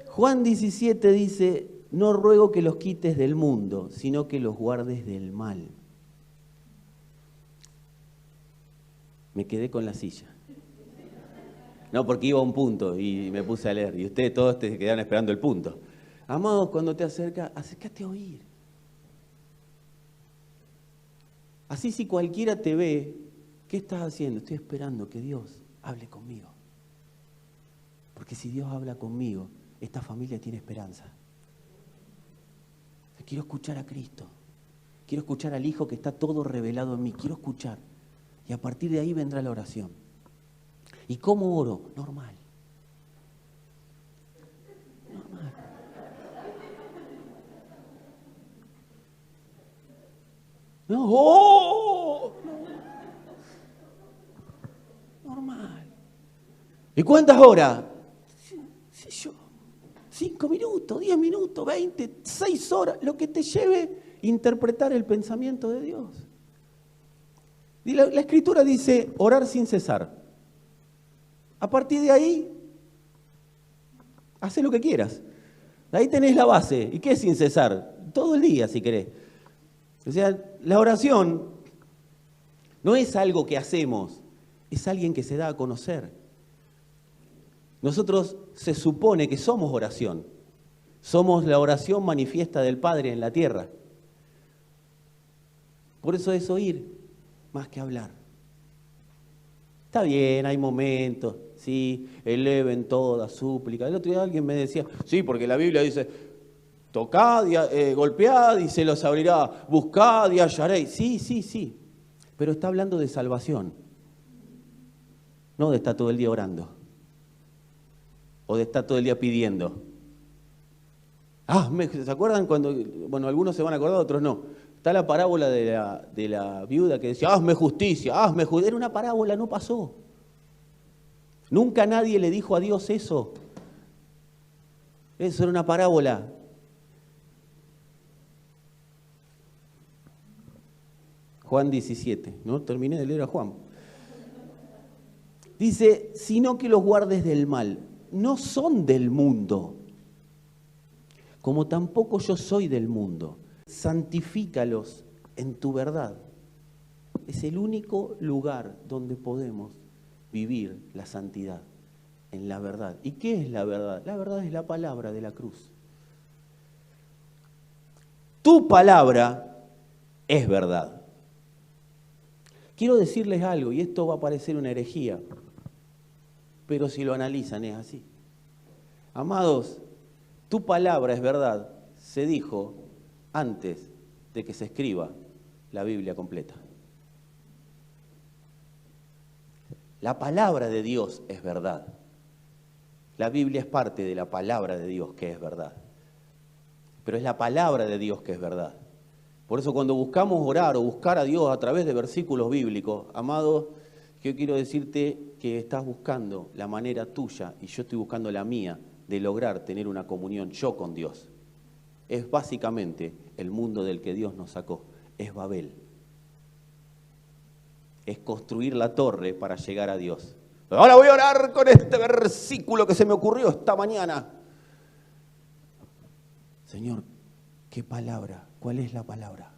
S1: Juan 17 dice, no ruego que los quites del mundo, sino que los guardes del mal. Me quedé con la silla. No, porque iba a un punto y me puse a leer. Y ustedes todos te quedaron esperando el punto. Amados, cuando te acercas, acércate a oír. Así si cualquiera te ve, ¿Qué estás haciendo? Estoy esperando que Dios hable conmigo. Porque si Dios habla conmigo, esta familia tiene esperanza. Quiero escuchar a Cristo. Quiero escuchar al Hijo que está todo revelado en mí. Quiero escuchar. Y a partir de ahí vendrá la oración. ¿Y cómo oro? Normal. Normal. No, ¡oh! No. Normal. ¿Y cuántas horas? Sí, yo. 5 minutos, 10 minutos, 20, 6 horas, lo que te lleve a interpretar el pensamiento de Dios. Y la Escritura dice orar sin cesar. A partir de ahí, haz lo que quieras. Ahí tenés la base. ¿Y qué es sin cesar? Todo el día, si querés. O sea, la oración no es algo que hacemos, es alguien que se da a conocer. Nosotros se supone que somos oración. Somos la oración manifiesta del Padre en la tierra. Por eso es oír más que hablar. Está bien, hay momentos, sí, eleven toda súplica. El otro día alguien me decía, sí, porque la Biblia dice, tocad, golpead y se los abrirá, buscad y hallaréis. Sí, sí, sí, pero está hablando de salvación, no de estar todo el día orando. O de estar todo el día pidiendo. ¿Se acuerdan cuando, bueno, algunos se van a acordar, otros no? Está la parábola de la viuda que decía, hazme justicia, hazme justicia. Era una parábola, no pasó. Nunca nadie le dijo a Dios eso. Eso era una parábola. Juan 17, ¿no? Terminé de leer a Juan. Dice, sino que los guardes del mal. No son del mundo, como tampoco yo soy del mundo. Santifícalos en tu verdad. Es el único lugar donde podemos vivir la santidad, en la verdad. ¿Y qué es la verdad? La verdad es la palabra de la cruz. Tu palabra es verdad. Quiero decirles algo, y esto va a parecer una herejía, pero si lo analizan es así. Amados, tu palabra es verdad, se dijo antes de que se escriba la Biblia completa. La palabra de Dios es verdad. La Biblia es parte de la palabra de Dios que es verdad. Pero es la palabra de Dios que es verdad. Por eso cuando buscamos orar o buscar a Dios a través de versículos bíblicos, amados, yo quiero decirte que estás buscando la manera tuya y yo estoy buscando la mía de lograr tener una comunión yo con Dios. Es básicamente el mundo del que Dios nos sacó, es Babel. Es construir la torre para llegar a Dios. Ahora voy a orar con este versículo que se me ocurrió esta mañana. Señor, ¿qué palabra? ¿Cuál es la palabra?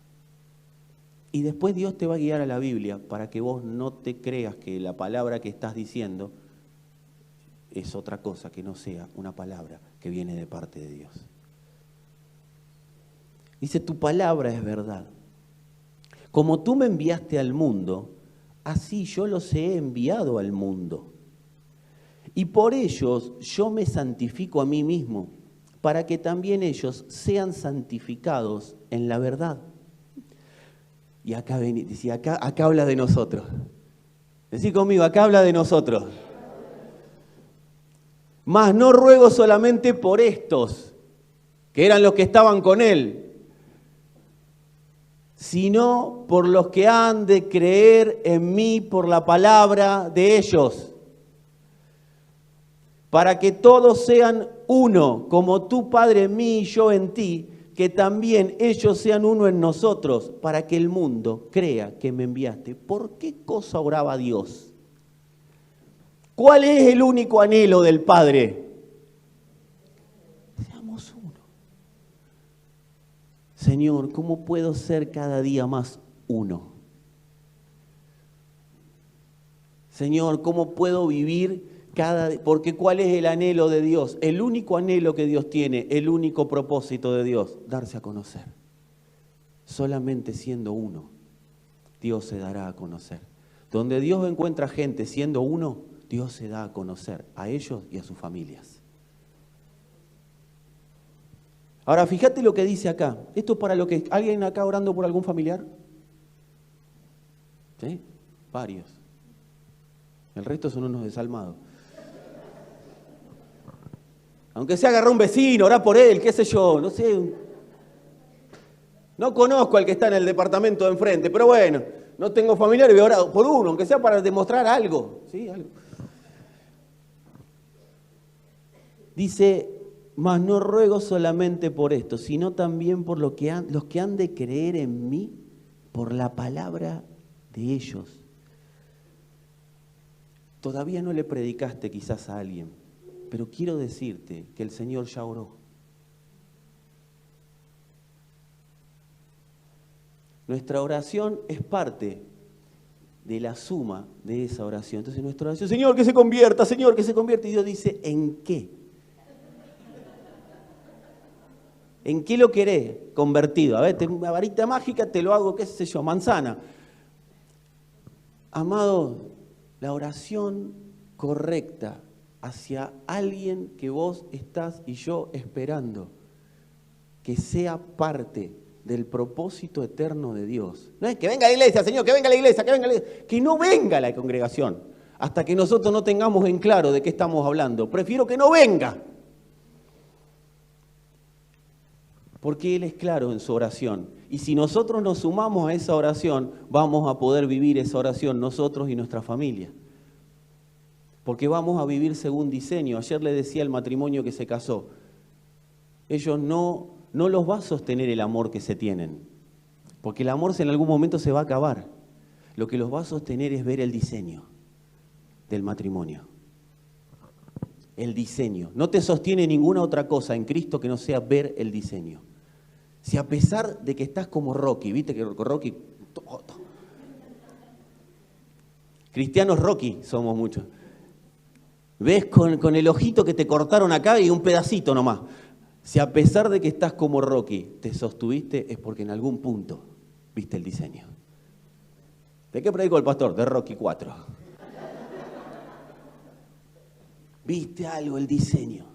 S1: Y después Dios te va a guiar a la Biblia para que vos no te creas que la palabra que estás diciendo es otra cosa que no sea una palabra que viene de parte de Dios. Dice, tu palabra es verdad. Como tú me enviaste al mundo, así yo los he enviado al mundo. Y por ellos yo me santifico a mí mismo, para que también ellos sean santificados en la verdad. Y acá habla de nosotros. Decí conmigo, acá habla de nosotros. Mas no ruego solamente por estos, que eran los que estaban con él, sino por los que han de creer en mí por la palabra de ellos, para que todos sean uno, como tú, Padre, en mí y yo en ti, que también ellos sean uno en nosotros, para que el mundo crea que me enviaste. ¿Por qué cosa oraba Dios? ¿Cuál es el único anhelo del Padre? Seamos uno. Señor, ¿cómo puedo ser cada día más uno? Señor, ¿cómo puedo vivir porque ¿cuál es el anhelo de Dios? El único anhelo que Dios tiene, el único propósito de Dios, darse a conocer. Solamente siendo uno, Dios se dará a conocer. Donde Dios encuentra gente siendo uno, Dios se da a conocer a ellos y a sus familias. Ahora, fíjate lo que dice acá. Esto es para lo que... ¿Alguien acá orando por algún familiar? ¿Sí? Varios. El resto son unos desalmados. Aunque se agarró un vecino, orá por él, qué sé yo, no sé. No conozco al que está en el departamento de enfrente, pero bueno, no tengo familiares, voy a orar por uno, aunque sea para demostrar algo. ¿Sí? Algo. Dice, mas no ruego solamente por esto, sino también por los que han de creer en mí por la palabra de ellos. Todavía no le predicaste quizás a alguien, pero quiero decirte que el Señor ya oró. Nuestra oración es parte de la suma de esa oración. Entonces nuestra oración, Señor, que se convierta, Señor, que se convierta. Y Dios dice, ¿en qué? ¿En qué lo querés convertido? A ver, una varita mágica te lo hago, qué sé yo, manzana. Amado, la oración correcta hacia alguien que vos estás y yo esperando, que sea parte del propósito eterno de Dios. No es que venga a la iglesia, Señor, que venga a la iglesia, que venga a la iglesia. Que no venga a la congregación, hasta que nosotros no tengamos en claro de qué estamos hablando. Prefiero que no venga. Porque Él es claro en su oración. Y si nosotros nos sumamos a esa oración, vamos a poder vivir esa oración nosotros y nuestra familia. Porque vamos a vivir según diseño. Ayer le decía al matrimonio que se casó, ellos no los va a sostener el amor que se tienen. Porque el amor en algún momento se va a acabar. Lo que los va a sostener es ver el diseño del matrimonio. El diseño. No te sostiene ninguna otra cosa en Cristo que no sea ver el diseño. Si a pesar de que estás como Rocky, viste que Rocky... Cristianos Rocky somos muchos. Ves con el ojito que te cortaron acá y un pedacito nomás. Si a pesar de que estás como Rocky, te sostuviste, es porque en algún punto viste el diseño. ¿De qué predicó el pastor? De Rocky 4. Viste algo, el diseño.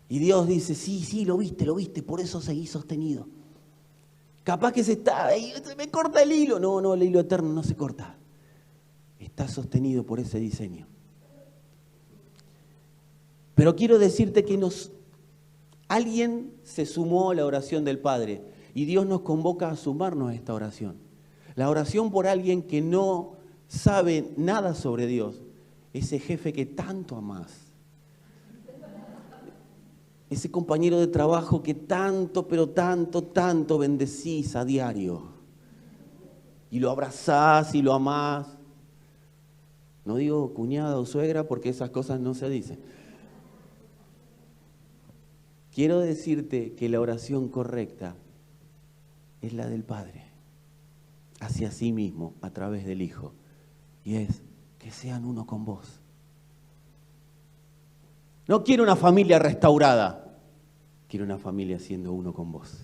S1: Y Dios dice, sí, lo viste, por eso seguí sostenido. Capaz que se me corta el hilo. No, el hilo eterno no se corta. Está sostenido por ese diseño. Pero quiero decirte que alguien se sumó a la oración del Padre y Dios nos convoca a sumarnos a esta oración. La oración por alguien que no sabe nada sobre Dios, ese jefe que tanto amás, ese compañero de trabajo que tanto, pero tanto bendecís a diario y lo abrazás y lo amás. No digo cuñada o suegra porque esas cosas no se dicen. Quiero decirte que la oración correcta es la del Padre, hacia sí mismo, a través del Hijo. Y es que sean uno con vos. No quiero una familia restaurada, quiero una familia siendo uno con vos.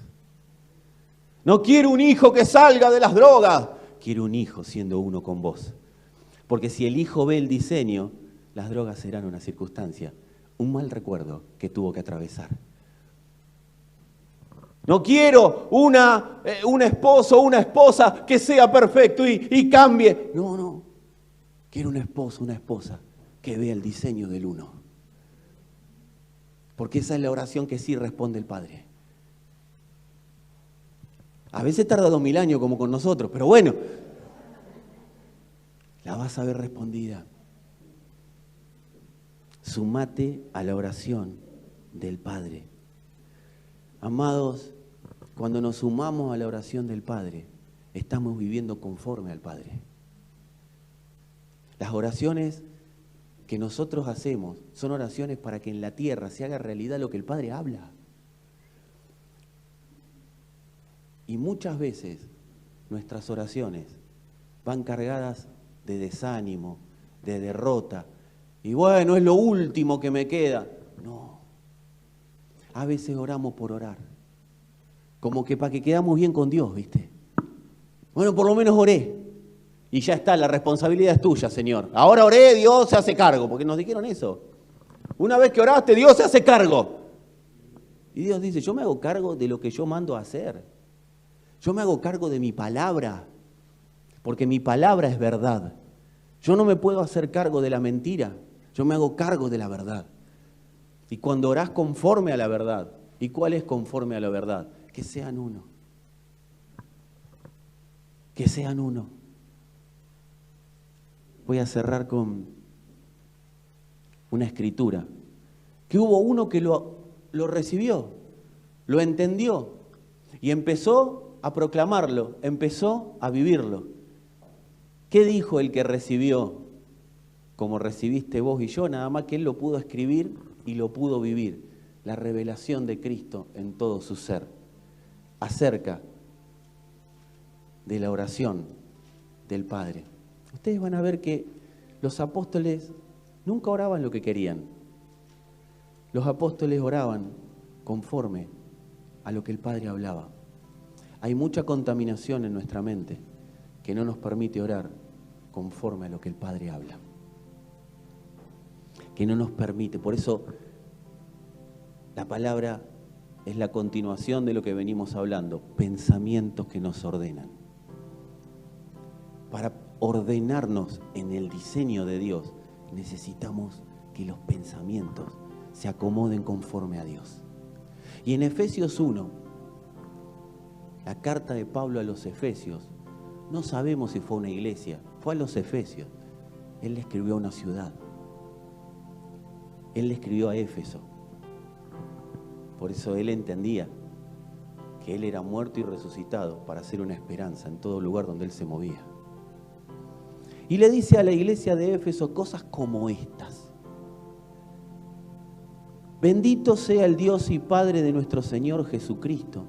S1: No quiero un hijo que salga de las drogas, quiero un hijo siendo uno con vos. Porque si el hijo ve el diseño, las drogas serán una circunstancia, un mal recuerdo que tuvo que atravesar. No quiero un esposo o una esposa que sea perfecto y cambie. No. Quiero un esposo, una esposa que vea el diseño del uno. Porque esa es la oración que sí responde el Padre. A veces tarda 2000 años como con nosotros, pero bueno, la vas a ver respondida. Sumate a la oración del Padre. Amados, cuando nos sumamos a la oración del Padre, estamos viviendo conforme al Padre. Las oraciones que nosotros hacemos son oraciones para que en la tierra se haga realidad lo que el Padre habla. Y muchas veces nuestras oraciones van cargadas de desánimo, de derrota. Y bueno, es lo último que me queda. No. A veces oramos por orar. Como que para que quedamos bien con Dios, ¿viste? Bueno, por lo menos oré. y ya está, la responsabilidad es tuya, Señor. Ahora oré, Dios se hace cargo, porque nos dijeron eso. Una vez que oraste, Dios se hace cargo. Y Dios dice, yo me hago cargo de lo que yo mando a hacer. Yo me hago cargo de mi palabra, porque mi palabra es verdad. Yo no me puedo hacer cargo de la mentira, yo me hago cargo de la verdad. Y cuando orás conforme a la verdad, ¿y cuál es conforme a la verdad? Que sean uno. Que sean uno. Voy a cerrar con una escritura. Que hubo uno que lo recibió, lo entendió y empezó a proclamarlo, empezó a vivirlo. ¿Qué dijo el que recibió? Como recibiste vos y yo, nada más que él lo pudo escribir y lo pudo vivir. La revelación de Cristo en todo su ser. Acerca de la oración del Padre. Ustedes van a ver que los apóstoles nunca oraban lo que querían. Los apóstoles oraban conforme a lo que el Padre hablaba. Hay mucha contaminación en nuestra mente que no nos permite orar conforme a lo que el Padre habla. Que no nos permite. Por eso la palabra es la continuación de lo que venimos hablando. Pensamientos que nos ordenan. Para ordenarnos en el diseño de Dios, necesitamos que los pensamientos se acomoden conforme a Dios. Y en Efesios 1, la carta de Pablo a los Efesios, no sabemos si fue una iglesia, fue a los Efesios. Él le escribió a una ciudad. Él le escribió a Éfeso. Por eso él entendía que él era muerto y resucitado para hacer una esperanza en todo lugar donde él se movía. Y le dice a la iglesia de Éfeso cosas como estas. Bendito sea el Dios y Padre de nuestro Señor Jesucristo,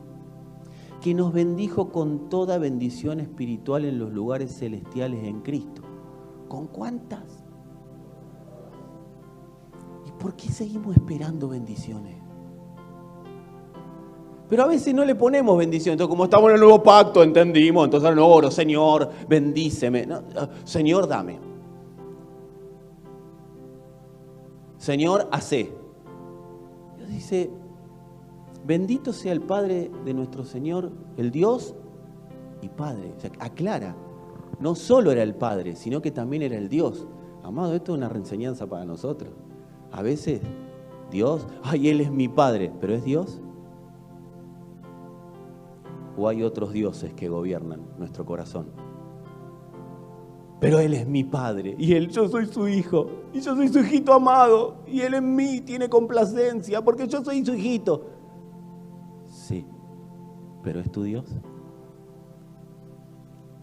S1: que nos bendijo con toda bendición espiritual en los lugares celestiales en Cristo. ¿Con cuántas? ¿Y por qué seguimos esperando bendiciones? Pero a veces no le ponemos bendición. Entonces, como estamos en el nuevo pacto, entendimos. Entonces ahora no oro, Señor, bendíceme. No, Señor, dame. Señor, hacé. Dios dice, bendito sea el Padre de nuestro Señor, el Dios y Padre. O sea, aclara, no solo era el Padre, sino que también era el Dios. Amado, esto es una reenseñanza para nosotros. A veces, Dios, ay, Él es mi Padre, pero ¿es Dios? ¿O hay otros dioses que gobiernan nuestro corazón? Pero Él es mi Padre, y yo soy su hijo, y yo soy su hijito amado, y Él en mí tiene complacencia, porque yo soy su hijito. Sí, pero ¿es tu Dios?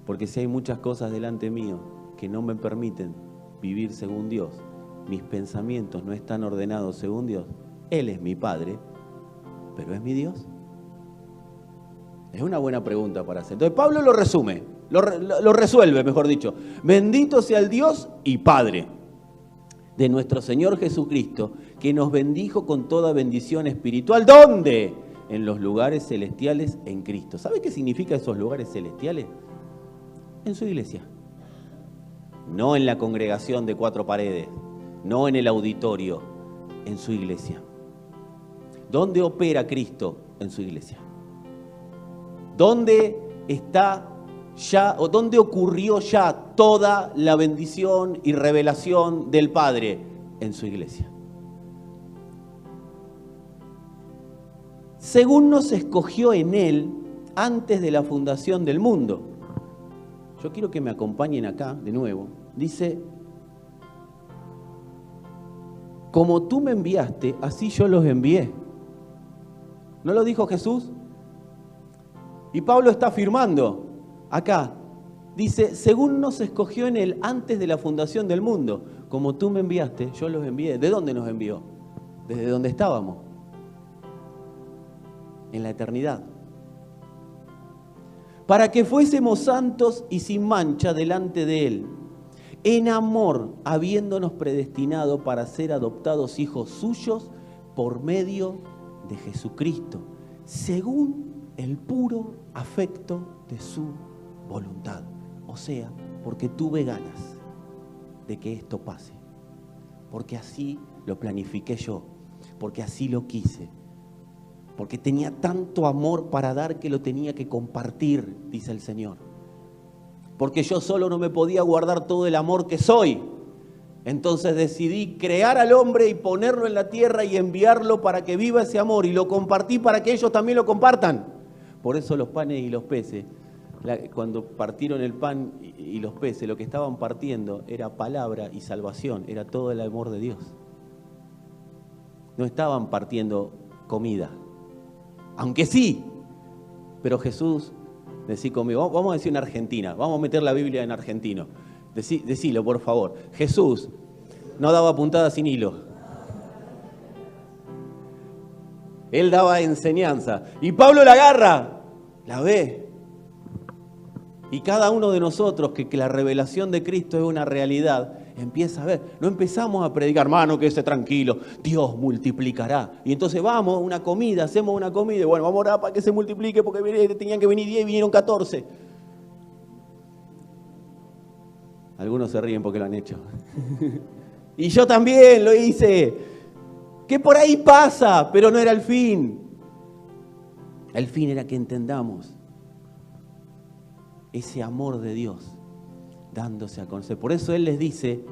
S1: Porque si hay muchas cosas delante mío que no me permiten vivir según Dios, mis pensamientos no están ordenados según Dios, Él es mi Padre, pero ¿es mi Dios? Es una buena pregunta para hacer. Entonces Pablo lo resume, lo resuelve, mejor dicho. Bendito sea el Dios y Padre de nuestro Señor Jesucristo, que nos bendijo con toda bendición espiritual. ¿Dónde? En los lugares celestiales en Cristo. ¿Sabe qué significa esos lugares celestiales? En su iglesia. No en la congregación de 4 paredes, no en el auditorio, en su iglesia. ¿Dónde opera Cristo? En su iglesia. ¿Dónde está ya, o dónde ocurrió ya toda la bendición y revelación del Padre? En su iglesia. Según nos escogió en Él antes de la fundación del mundo. Yo quiero que me acompañen acá de nuevo. Dice, como tú me enviaste, así yo los envié. ¿No lo dijo Jesús? Y Pablo está afirmando acá, dice, según nos escogió en Él antes de la fundación del mundo, como tú me enviaste, yo los envié. ¿De dónde nos envió? Desde donde estábamos, en la eternidad. Para que fuésemos santos y sin mancha delante de Él, en amor, habiéndonos predestinado para ser adoptados hijos suyos por medio de Jesucristo, según el puro afecto de su voluntad, o sea, porque tuve ganas de que esto pase, porque así lo planifiqué yo, porque así lo quise, porque tenía tanto amor para dar que lo tenía que compartir, dice el Señor. Porque yo solo no me podía guardar todo el amor que soy. Entonces decidí crear al hombre y ponerlo en la tierra y enviarlo para que viva ese amor, y lo compartí para que ellos también lo compartan. Por eso los panes y los peces, cuando partieron el pan y los peces, lo que estaban partiendo era palabra y salvación, era todo el amor de Dios. No estaban partiendo comida, aunque sí, pero Jesús, decí conmigo, vamos a decir en Argentina, vamos a meter la Biblia en argentino, decilo por favor. Jesús no daba puntada sin hilo. Él daba enseñanza. Y Pablo la agarra, la ve. Y cada uno de nosotros, que la revelación de Cristo es una realidad, empieza a ver. No empezamos a predicar, hermano, que esté tranquilo, Dios multiplicará. Y entonces vamos a una comida, hacemos una comida, y bueno, vamos a orar para que se multiplique, porque tenían que venir 10 y vinieron 14. Algunos se ríen porque lo han hecho. Y yo también lo hice. Que por ahí pasa, pero no era el fin. El fin era que entendamos ese amor de Dios dándose a conocer. Por eso Él les dice,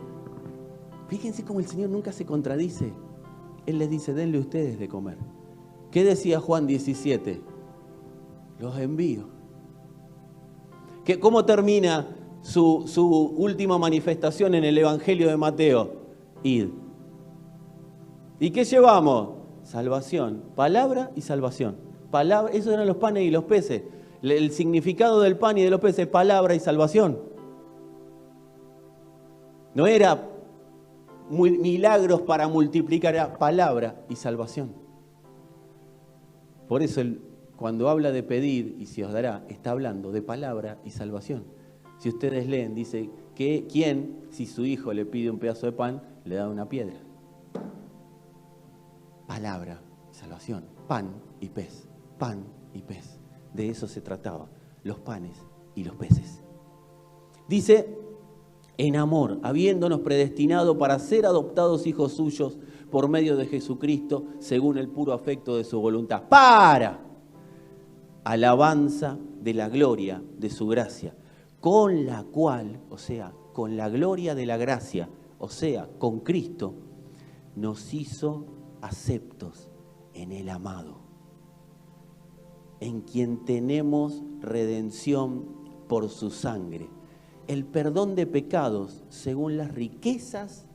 S1: fíjense cómo el Señor nunca se contradice. Él les dice, denle ustedes de comer. ¿Qué decía Juan 17? Los envío. ¿Cómo termina su última manifestación en el Evangelio de Mateo? Id. ¿Y qué llevamos? Salvación. Palabra y salvación. Esos eran los panes y los peces. El significado del pan y de los peces, palabra y salvación. No era milagros para multiplicar, era palabra y salvación. Por eso cuando habla de pedir y se os dará, está hablando de palabra y salvación. Si ustedes leen, dice que ¿quién, si su hijo le pide un pedazo de pan, le da una piedra? Palabra y salvación. Pan y pez. Pan y pez. De eso se trataba, los panes y los peces. Dice, en amor, habiéndonos predestinado para ser adoptados hijos suyos por medio de Jesucristo, según el puro afecto de su voluntad, para alabanza de la gloria de su gracia, con la cual, o sea, con la gloria de la gracia, o sea, con Cristo, nos hizo aceptos en el amado, en quien tenemos redención por su sangre, el perdón de pecados según las riquezas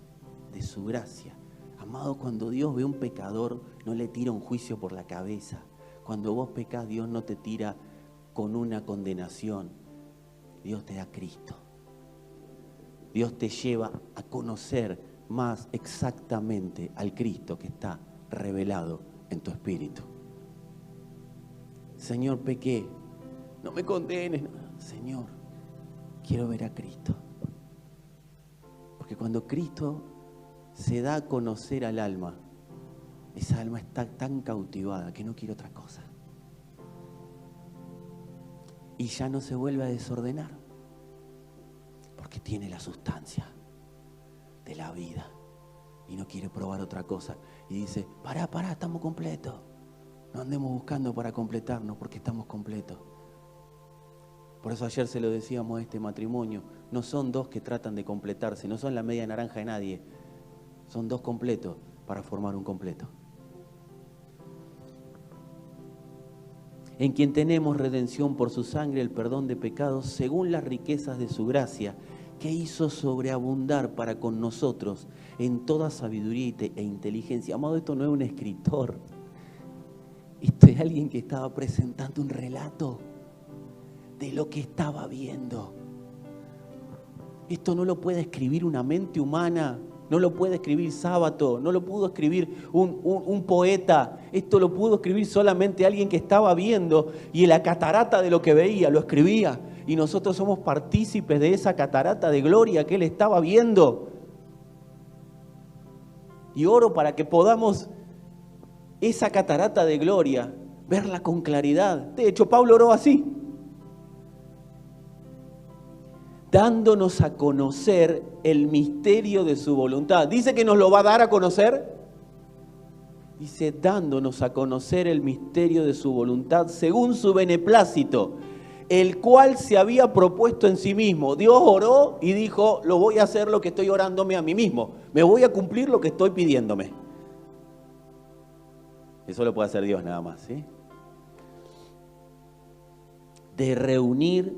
S1: de su gracia. Amado, cuando Dios ve a un pecador, no le tira un juicio por la cabeza. Cuando vos pecás, Dios no te tira con una condenación. Dios te da a Cristo. Dios te lleva a conocer más exactamente al Cristo que está revelado en tu espíritu. Señor, pequé, no me condenes. Señor, quiero ver a Cristo. Porque cuando Cristo se da a conocer al alma, esa alma está tan cautivada que no quiere otra cosa. Y ya no se vuelve a desordenar, porque tiene la sustancia de la vida y no quiere probar otra cosa. Y dice, pará, estamos completos. No andemos buscando para completarnos, porque estamos completos. Por eso ayer se lo decíamos a este matrimonio, no son dos que tratan de completarse, no son la media naranja de nadie, son dos completos para formar un completo. En quien tenemos redención por su sangre, el perdón de pecados, según las riquezas de su gracia, que hizo sobreabundar para con nosotros en toda sabiduría e inteligencia. Amado, esto no es un escritor. Esto es alguien que estaba presentando un relato de lo que estaba viendo. Esto no lo puede escribir una mente humana, no lo puede escribir Sábato, no lo pudo escribir un poeta. Esto lo pudo escribir solamente alguien que estaba viendo y en la catarata de lo que veía lo escribía. Y nosotros somos partícipes de esa catarata de gloria que él estaba viendo. Y oro para que podamos esa catarata de gloria, verla con claridad. De hecho, Pablo oró así. dándonos a conocer el misterio de su voluntad. ¿Dice que nos lo va a dar a conocer? Dice, dándonos a conocer el misterio de su voluntad según su beneplácito, el cual se había propuesto en sí mismo. Dios oró y dijo, lo voy a hacer lo que estoy orándome a mí mismo. Me voy a cumplir lo que estoy pidiéndome. Eso lo puede hacer Dios nada más, ¿sí? De reunir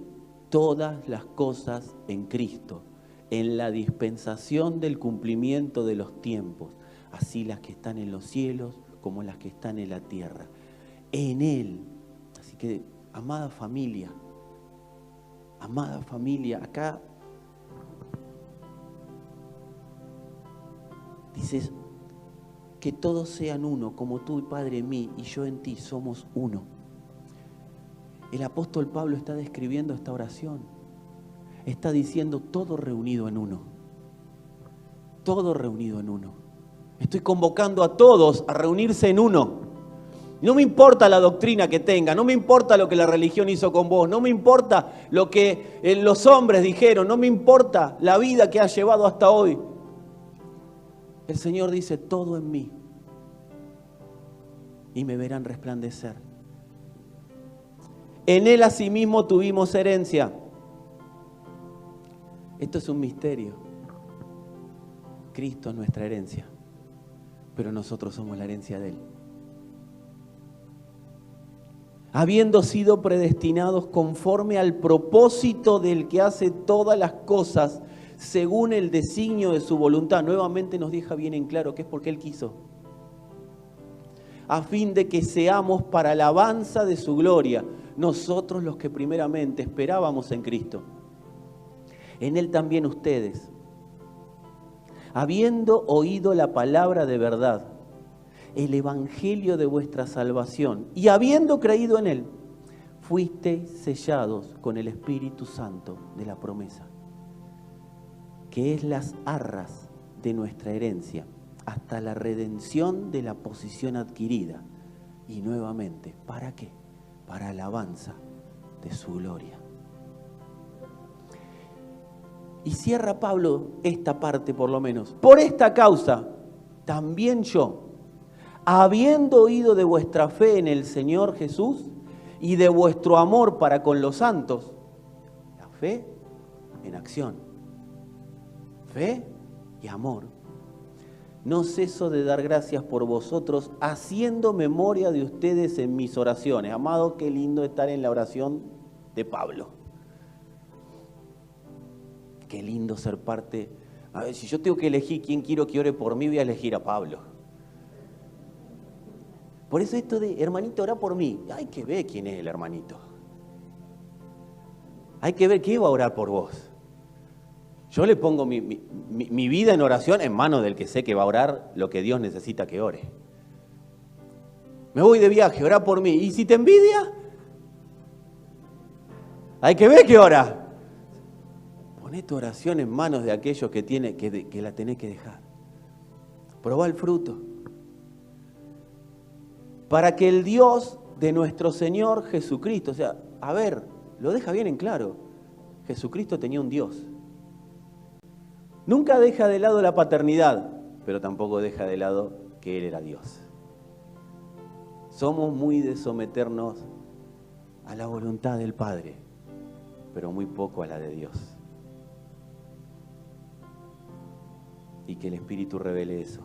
S1: todas las cosas en Cristo, en la dispensación del cumplimiento de los tiempos, así las que están en los cielos como las que están en la tierra. En Él. Así que, amada familia, acá dices que todos sean uno, como tú, Padre, en mí y yo en ti, somos uno. El apóstol Pablo está describiendo esta oración. Está diciendo todo reunido en uno. Todo reunido en uno. Estoy convocando a todos a reunirse en uno. No me importa la doctrina que tenga, no me importa lo que la religión hizo con vos, no me importa lo que los hombres dijeron, no me importa la vida que has llevado hasta hoy. El Señor dice, todo en mí, y me verán resplandecer. En Él asimismo tuvimos herencia. Esto es un misterio. Cristo es nuestra herencia, pero nosotros somos la herencia de Él. Habiendo sido predestinados conforme al propósito del que hace todas las cosas según el designio de su voluntad. Nuevamente nos deja bien en claro que es porque Él quiso. A fin de que seamos para alabanza de su gloria, nosotros los que primeramente esperábamos en Cristo. En Él también ustedes, habiendo oído la palabra de verdad, el evangelio de vuestra salvación, y habiendo creído en Él, fuisteis sellados con el Espíritu Santo de la promesa, que es las arras de nuestra herencia, hasta la redención de la posesión adquirida. Y nuevamente, ¿para qué? Para alabanza de su gloria. Y cierra Pablo esta parte por lo menos. Por esta causa, también yo, habiendo oído de vuestra fe en el Señor Jesús y de vuestro amor para con los santos, la fe en acción, fe y amor, no ceso de dar gracias por vosotros, haciendo memoria de ustedes en mis oraciones. Amado, qué lindo estar en la oración de Pablo. Qué lindo ser parte. A ver, si yo tengo que elegir quién quiero que ore por mí, voy a elegir a Pablo. Por eso esto de, hermanito, ora por mí. Hay que ver quién es el hermanito. Hay que ver quién va a orar por vos. Yo le pongo mi vida en oración en manos del que sé que va a orar lo que Dios necesita que ore. Me voy de viaje, ora por mí. ¿Y si te envidia? Hay que ver que ora. Poné tu oración en manos de aquellos que la tenés que dejar. Probá el fruto. Para que el Dios de nuestro Señor Jesucristo, o sea, a ver, lo deja bien en claro. Jesucristo tenía un Dios. Nunca deja de lado la paternidad, pero tampoco deja de lado que Él era Dios. Somos muy de someternos a la voluntad del Padre, pero muy poco a la de Dios. Y que el Espíritu revele eso.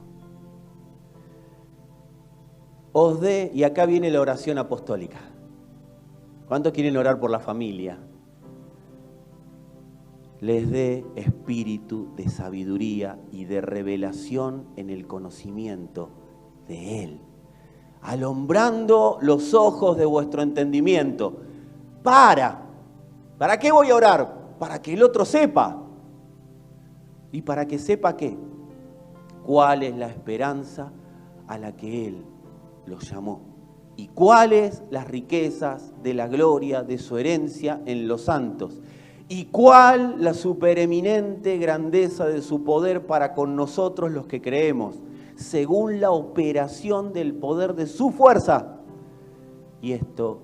S1: Os dé, y acá viene la oración apostólica. ¿Cuántos quieren orar por la familia? Les dé espíritu de sabiduría y de revelación en el conocimiento de Él, alumbrando los ojos de vuestro entendimiento. ¿Para qué voy a orar? Para que el otro sepa. ¿Y para que sepa qué? ¿Cuál es la esperanza a la que Él los llamó? ¿Y cuáles las riquezas de la gloria de su herencia en los santos? ¿Y cuál la supereminente grandeza de su poder para con nosotros los que creemos, según la operación del poder de su fuerza? Y esto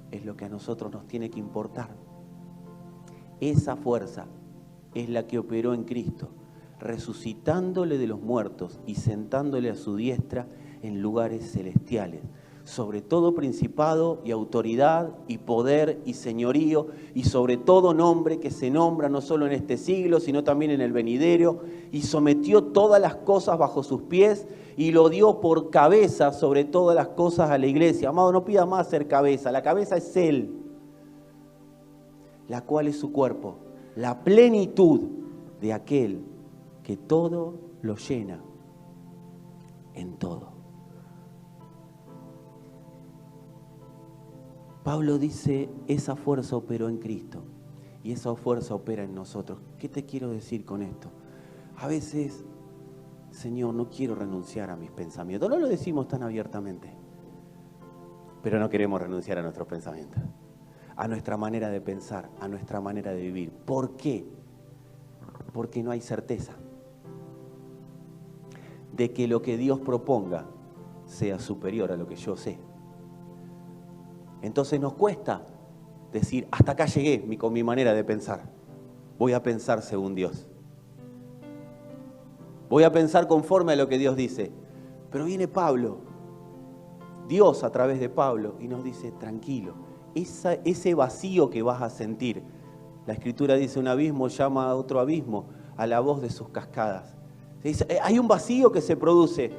S1: es lo que a nosotros nos tiene que importar. Esa fuerza es la que operó en Cristo, resucitándole de los muertos y sentándole a su diestra en lugares celestiales, sobre todo principado y autoridad y poder y señorío y sobre todo nombre que se nombra no solo en este siglo, sino también en el venidero, y sometió todas las cosas bajo sus pies y lo dio por cabeza sobre todas las cosas a la iglesia. Amado, no pida más ser cabeza, la cabeza es Él, la cual es su cuerpo, la plenitud de aquel que todo lo llena en todo. Pablo dice, esa fuerza operó en Cristo y esa fuerza opera en nosotros. ¿Qué te quiero decir con esto? A veces, Señor, no quiero renunciar a mis pensamientos. No lo decimos tan abiertamente, pero no queremos renunciar a nuestros pensamientos, a nuestra manera de pensar, a nuestra manera de vivir. ¿Por qué? Porque no hay certeza de que lo que Dios proponga sea superior a lo que yo sé. Entonces nos cuesta decir, hasta acá llegué con mi manera de pensar. Voy a pensar según Dios. Voy a pensar conforme a lo que Dios dice. Pero viene Pablo, Dios a través de Pablo, y nos dice, tranquilo, ese vacío que vas a sentir. La Escritura dice, un abismo llama a otro abismo a la voz de sus cascadas. Hay un vacío que se produce,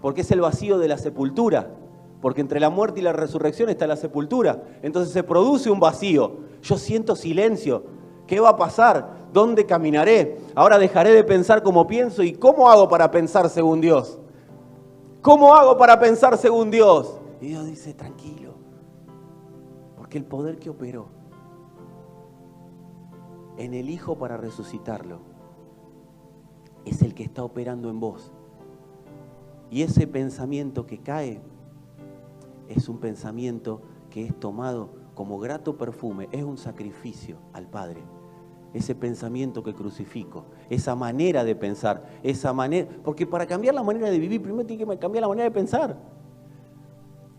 S1: porque es el vacío de la sepultura. Porque entre la muerte y la resurrección está la sepultura. Entonces se produce un vacío. Yo siento silencio. ¿Qué va a pasar? ¿Dónde caminaré? Ahora dejaré de pensar como pienso. ¿Y cómo hago para pensar según Dios? ¿Cómo hago para pensar según Dios? Y Dios dice, tranquilo. Porque el poder que operó en el Hijo para resucitarlo es el que está operando en vos. Y ese pensamiento que cae es un pensamiento que es tomado como grato perfume, es un sacrificio al Padre. Ese pensamiento que crucifico, esa manera de pensar, porque para cambiar la manera de vivir, primero tiene que cambiar la manera de pensar.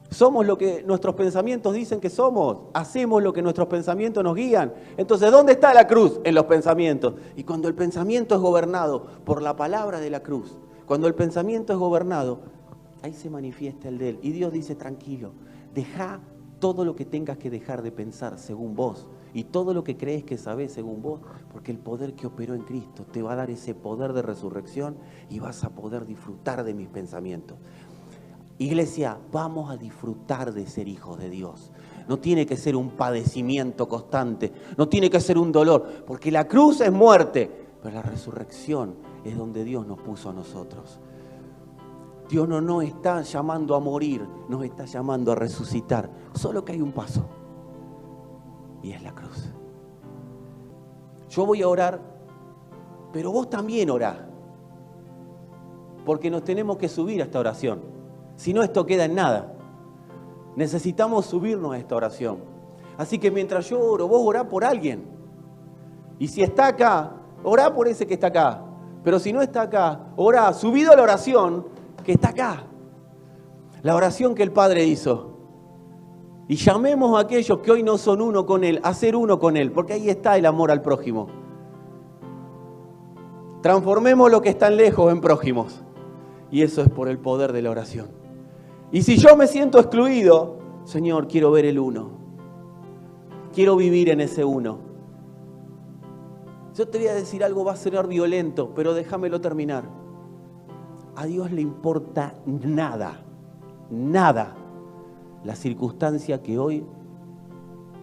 S1: Somos lo que nuestros pensamientos dicen que somos, hacemos lo que nuestros pensamientos nos guían. Entonces, ¿dónde está la cruz? En los pensamientos. Y cuando el pensamiento es gobernado por la palabra de la cruz, cuando el pensamiento es gobernado, ahí se manifiesta el de Él. Y Dios dice, tranquilo, deja todo lo que tengas que dejar de pensar según vos y todo lo que crees que sabés según vos, porque el poder que operó en Cristo te va a dar ese poder de resurrección y vas a poder disfrutar de mis pensamientos. Iglesia, vamos a disfrutar de ser hijos de Dios. No tiene que ser un padecimiento constante, no tiene que ser un dolor, porque la cruz es muerte, pero la resurrección es donde Dios nos puso a nosotros. Dios no nos está llamando a morir, nos está llamando a resucitar. Solo que hay un paso, y es la cruz. Yo voy a orar, pero vos también orá, porque nos tenemos que subir a esta oración. Si no, esto queda en nada. Necesitamos subirnos a esta oración. Así que mientras yo oro, vos orá por alguien. Y si está acá, orá por ese que está acá. Pero si no está acá, orá, subido a la oración que está acá. La oración que el Padre hizo. Y llamemos a aquellos que hoy no son uno con Él, a ser uno con Él, porque ahí está el amor al prójimo. Transformemos lo que están lejos en prójimos. Y eso es por el poder de la oración. Y si yo me siento excluido, Señor, quiero ver el uno. Quiero vivir en ese uno. Yo te voy a decir algo, va a sonar violento, pero déjamelo terminar. A Dios le importa nada, nada, la circunstancia que hoy,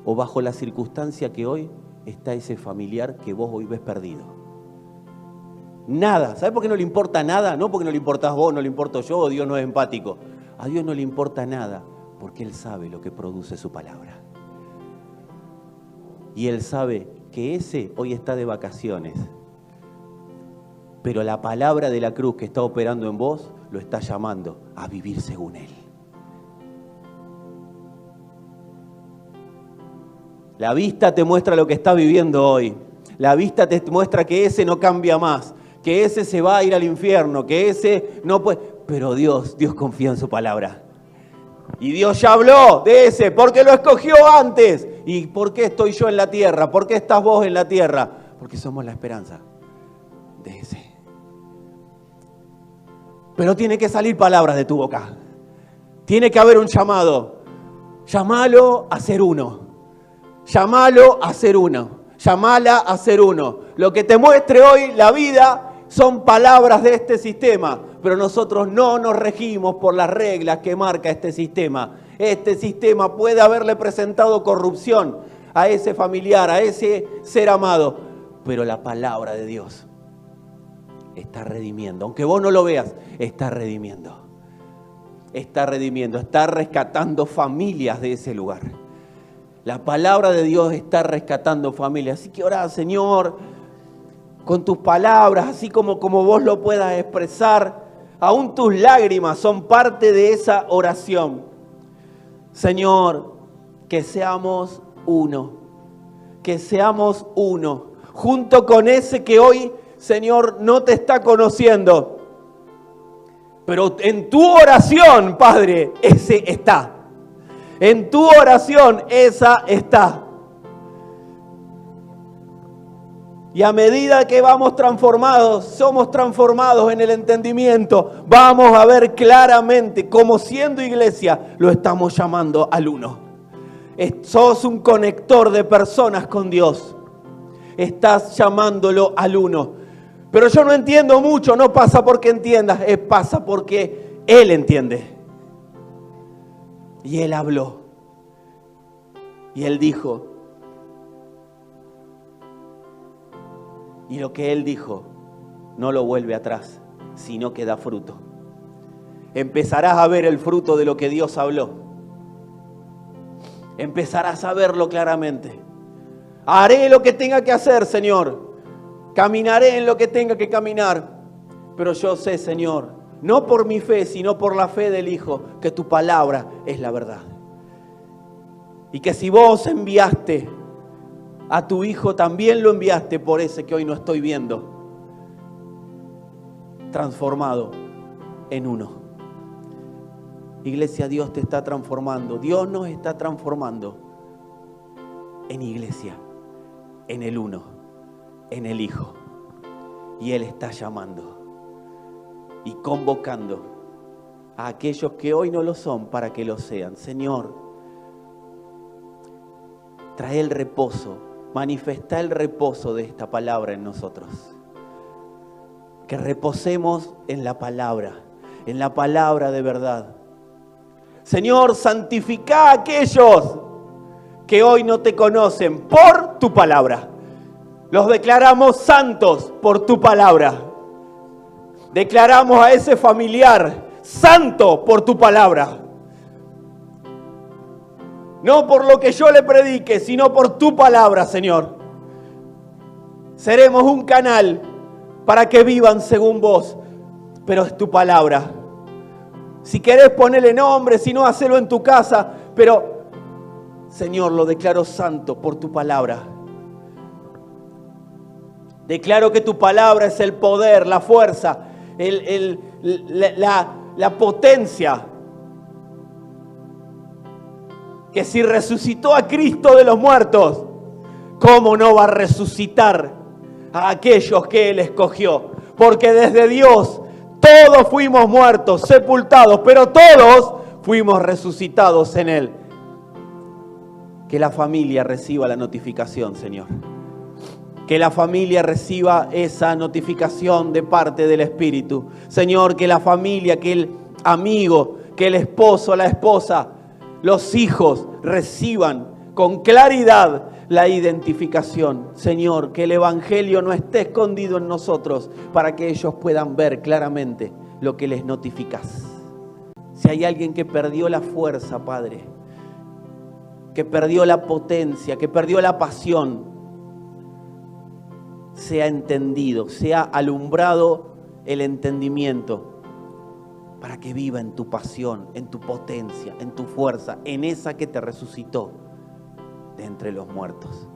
S1: o bajo la circunstancia que hoy está ese familiar que vos hoy ves perdido. Nada. ¿Sabés por qué no le importa nada? No porque no le importás vos, no le importo yo, o Dios no es empático. A Dios no le importa nada, porque Él sabe lo que produce su palabra. Y Él sabe que ese hoy está de vacaciones. Pero la palabra de la cruz que está operando en vos lo está llamando a vivir según Él. La vista te muestra lo que está viviendo hoy. La vista te muestra que ese no cambia más, que ese se va a ir al infierno, que ese no puede. Pero Dios confía en su palabra. Y Dios ya habló de ese porque lo escogió antes. ¿Y por qué estoy yo en la tierra? ¿Por qué estás vos en la tierra? Porque somos la esperanza de ese. Pero tiene que salir palabras de tu boca. Tiene que haber un llamado. Llámalo a ser uno. Llámalo a ser uno. Llámala a ser uno. Lo que te muestre hoy la vida son palabras de este sistema, pero nosotros no nos regimos por las reglas que marca este sistema. Este sistema puede haberle presentado corrupción a ese familiar, a ese ser amado, pero la palabra de Dios está redimiendo. Aunque vos no lo veas, está redimiendo. Está redimiendo, está rescatando familias de ese lugar. La palabra de Dios está rescatando familias. Así que orá, Señor, con tus palabras, así como vos lo puedas expresar. Aún tus lágrimas son parte de esa oración. Señor, que seamos uno. Que seamos uno. Junto con ese que hoy, Señor, no te está conociendo. Pero en tu oración, Padre, ese está. En tu oración, esa está. Y a medida que vamos transformados, somos transformados en el entendimiento, vamos a ver claramente cómo siendo iglesia lo estamos llamando al uno. Sos un conector de personas con Dios. Estás llamándolo al uno. Pero yo no entiendo mucho, no pasa porque entiendas, pasa porque Él entiende. Y Él habló. Y Él dijo. Y lo que Él dijo no lo vuelve atrás, sino que da fruto. Empezarás a ver el fruto de lo que Dios habló. Empezarás a verlo claramente. Haré lo que tenga que hacer, Señor. Caminaré en lo que tenga que caminar. Pero yo sé, Señor, no por mi fe, sino por la fe del Hijo, que tu palabra es la verdad. Y que si vos enviaste a tu Hijo, también lo enviaste por ese que hoy no estoy viendo, transformado en uno. Iglesia, Dios te está transformando. Dios nos está transformando en iglesia, en el uno, en el Hijo. Y Él está llamando y convocando a aquellos que hoy no lo son para que lo sean. Señor, trae el reposo, manifesta el reposo de esta palabra en nosotros. Que reposemos en la palabra de verdad. Señor, santifica a aquellos que hoy no te conocen por tu palabra. Los declaramos santos por tu palabra. Declaramos a ese familiar santo por tu palabra. No por lo que yo le predique, sino por tu palabra, Señor. Seremos un canal para que vivan según vos, pero es tu palabra. Si querés ponerle nombre, si no, hacelo en tu casa, pero, Señor, lo declaro santo por tu palabra. Declaro que tu palabra es el poder, la fuerza, la potencia. Que si resucitó a Cristo de los muertos, ¿cómo no va a resucitar a aquellos que Él escogió? Porque desde Dios todos fuimos muertos, sepultados, pero todos fuimos resucitados en Él. Que la familia reciba la notificación, Señor. Que la familia reciba esa notificación de parte del Espíritu. Señor, que la familia, que el amigo, que el esposo, la esposa, los hijos reciban con claridad la identificación. Señor, que el Evangelio no esté escondido en nosotros para que ellos puedan ver claramente lo que les notificas. Si hay alguien que perdió la fuerza, Padre, que perdió la potencia, que perdió la pasión, sea entendido, sea alumbrado el entendimiento para que viva en tu pasión, en tu potencia, en tu fuerza, en esa que te resucitó de entre los muertos.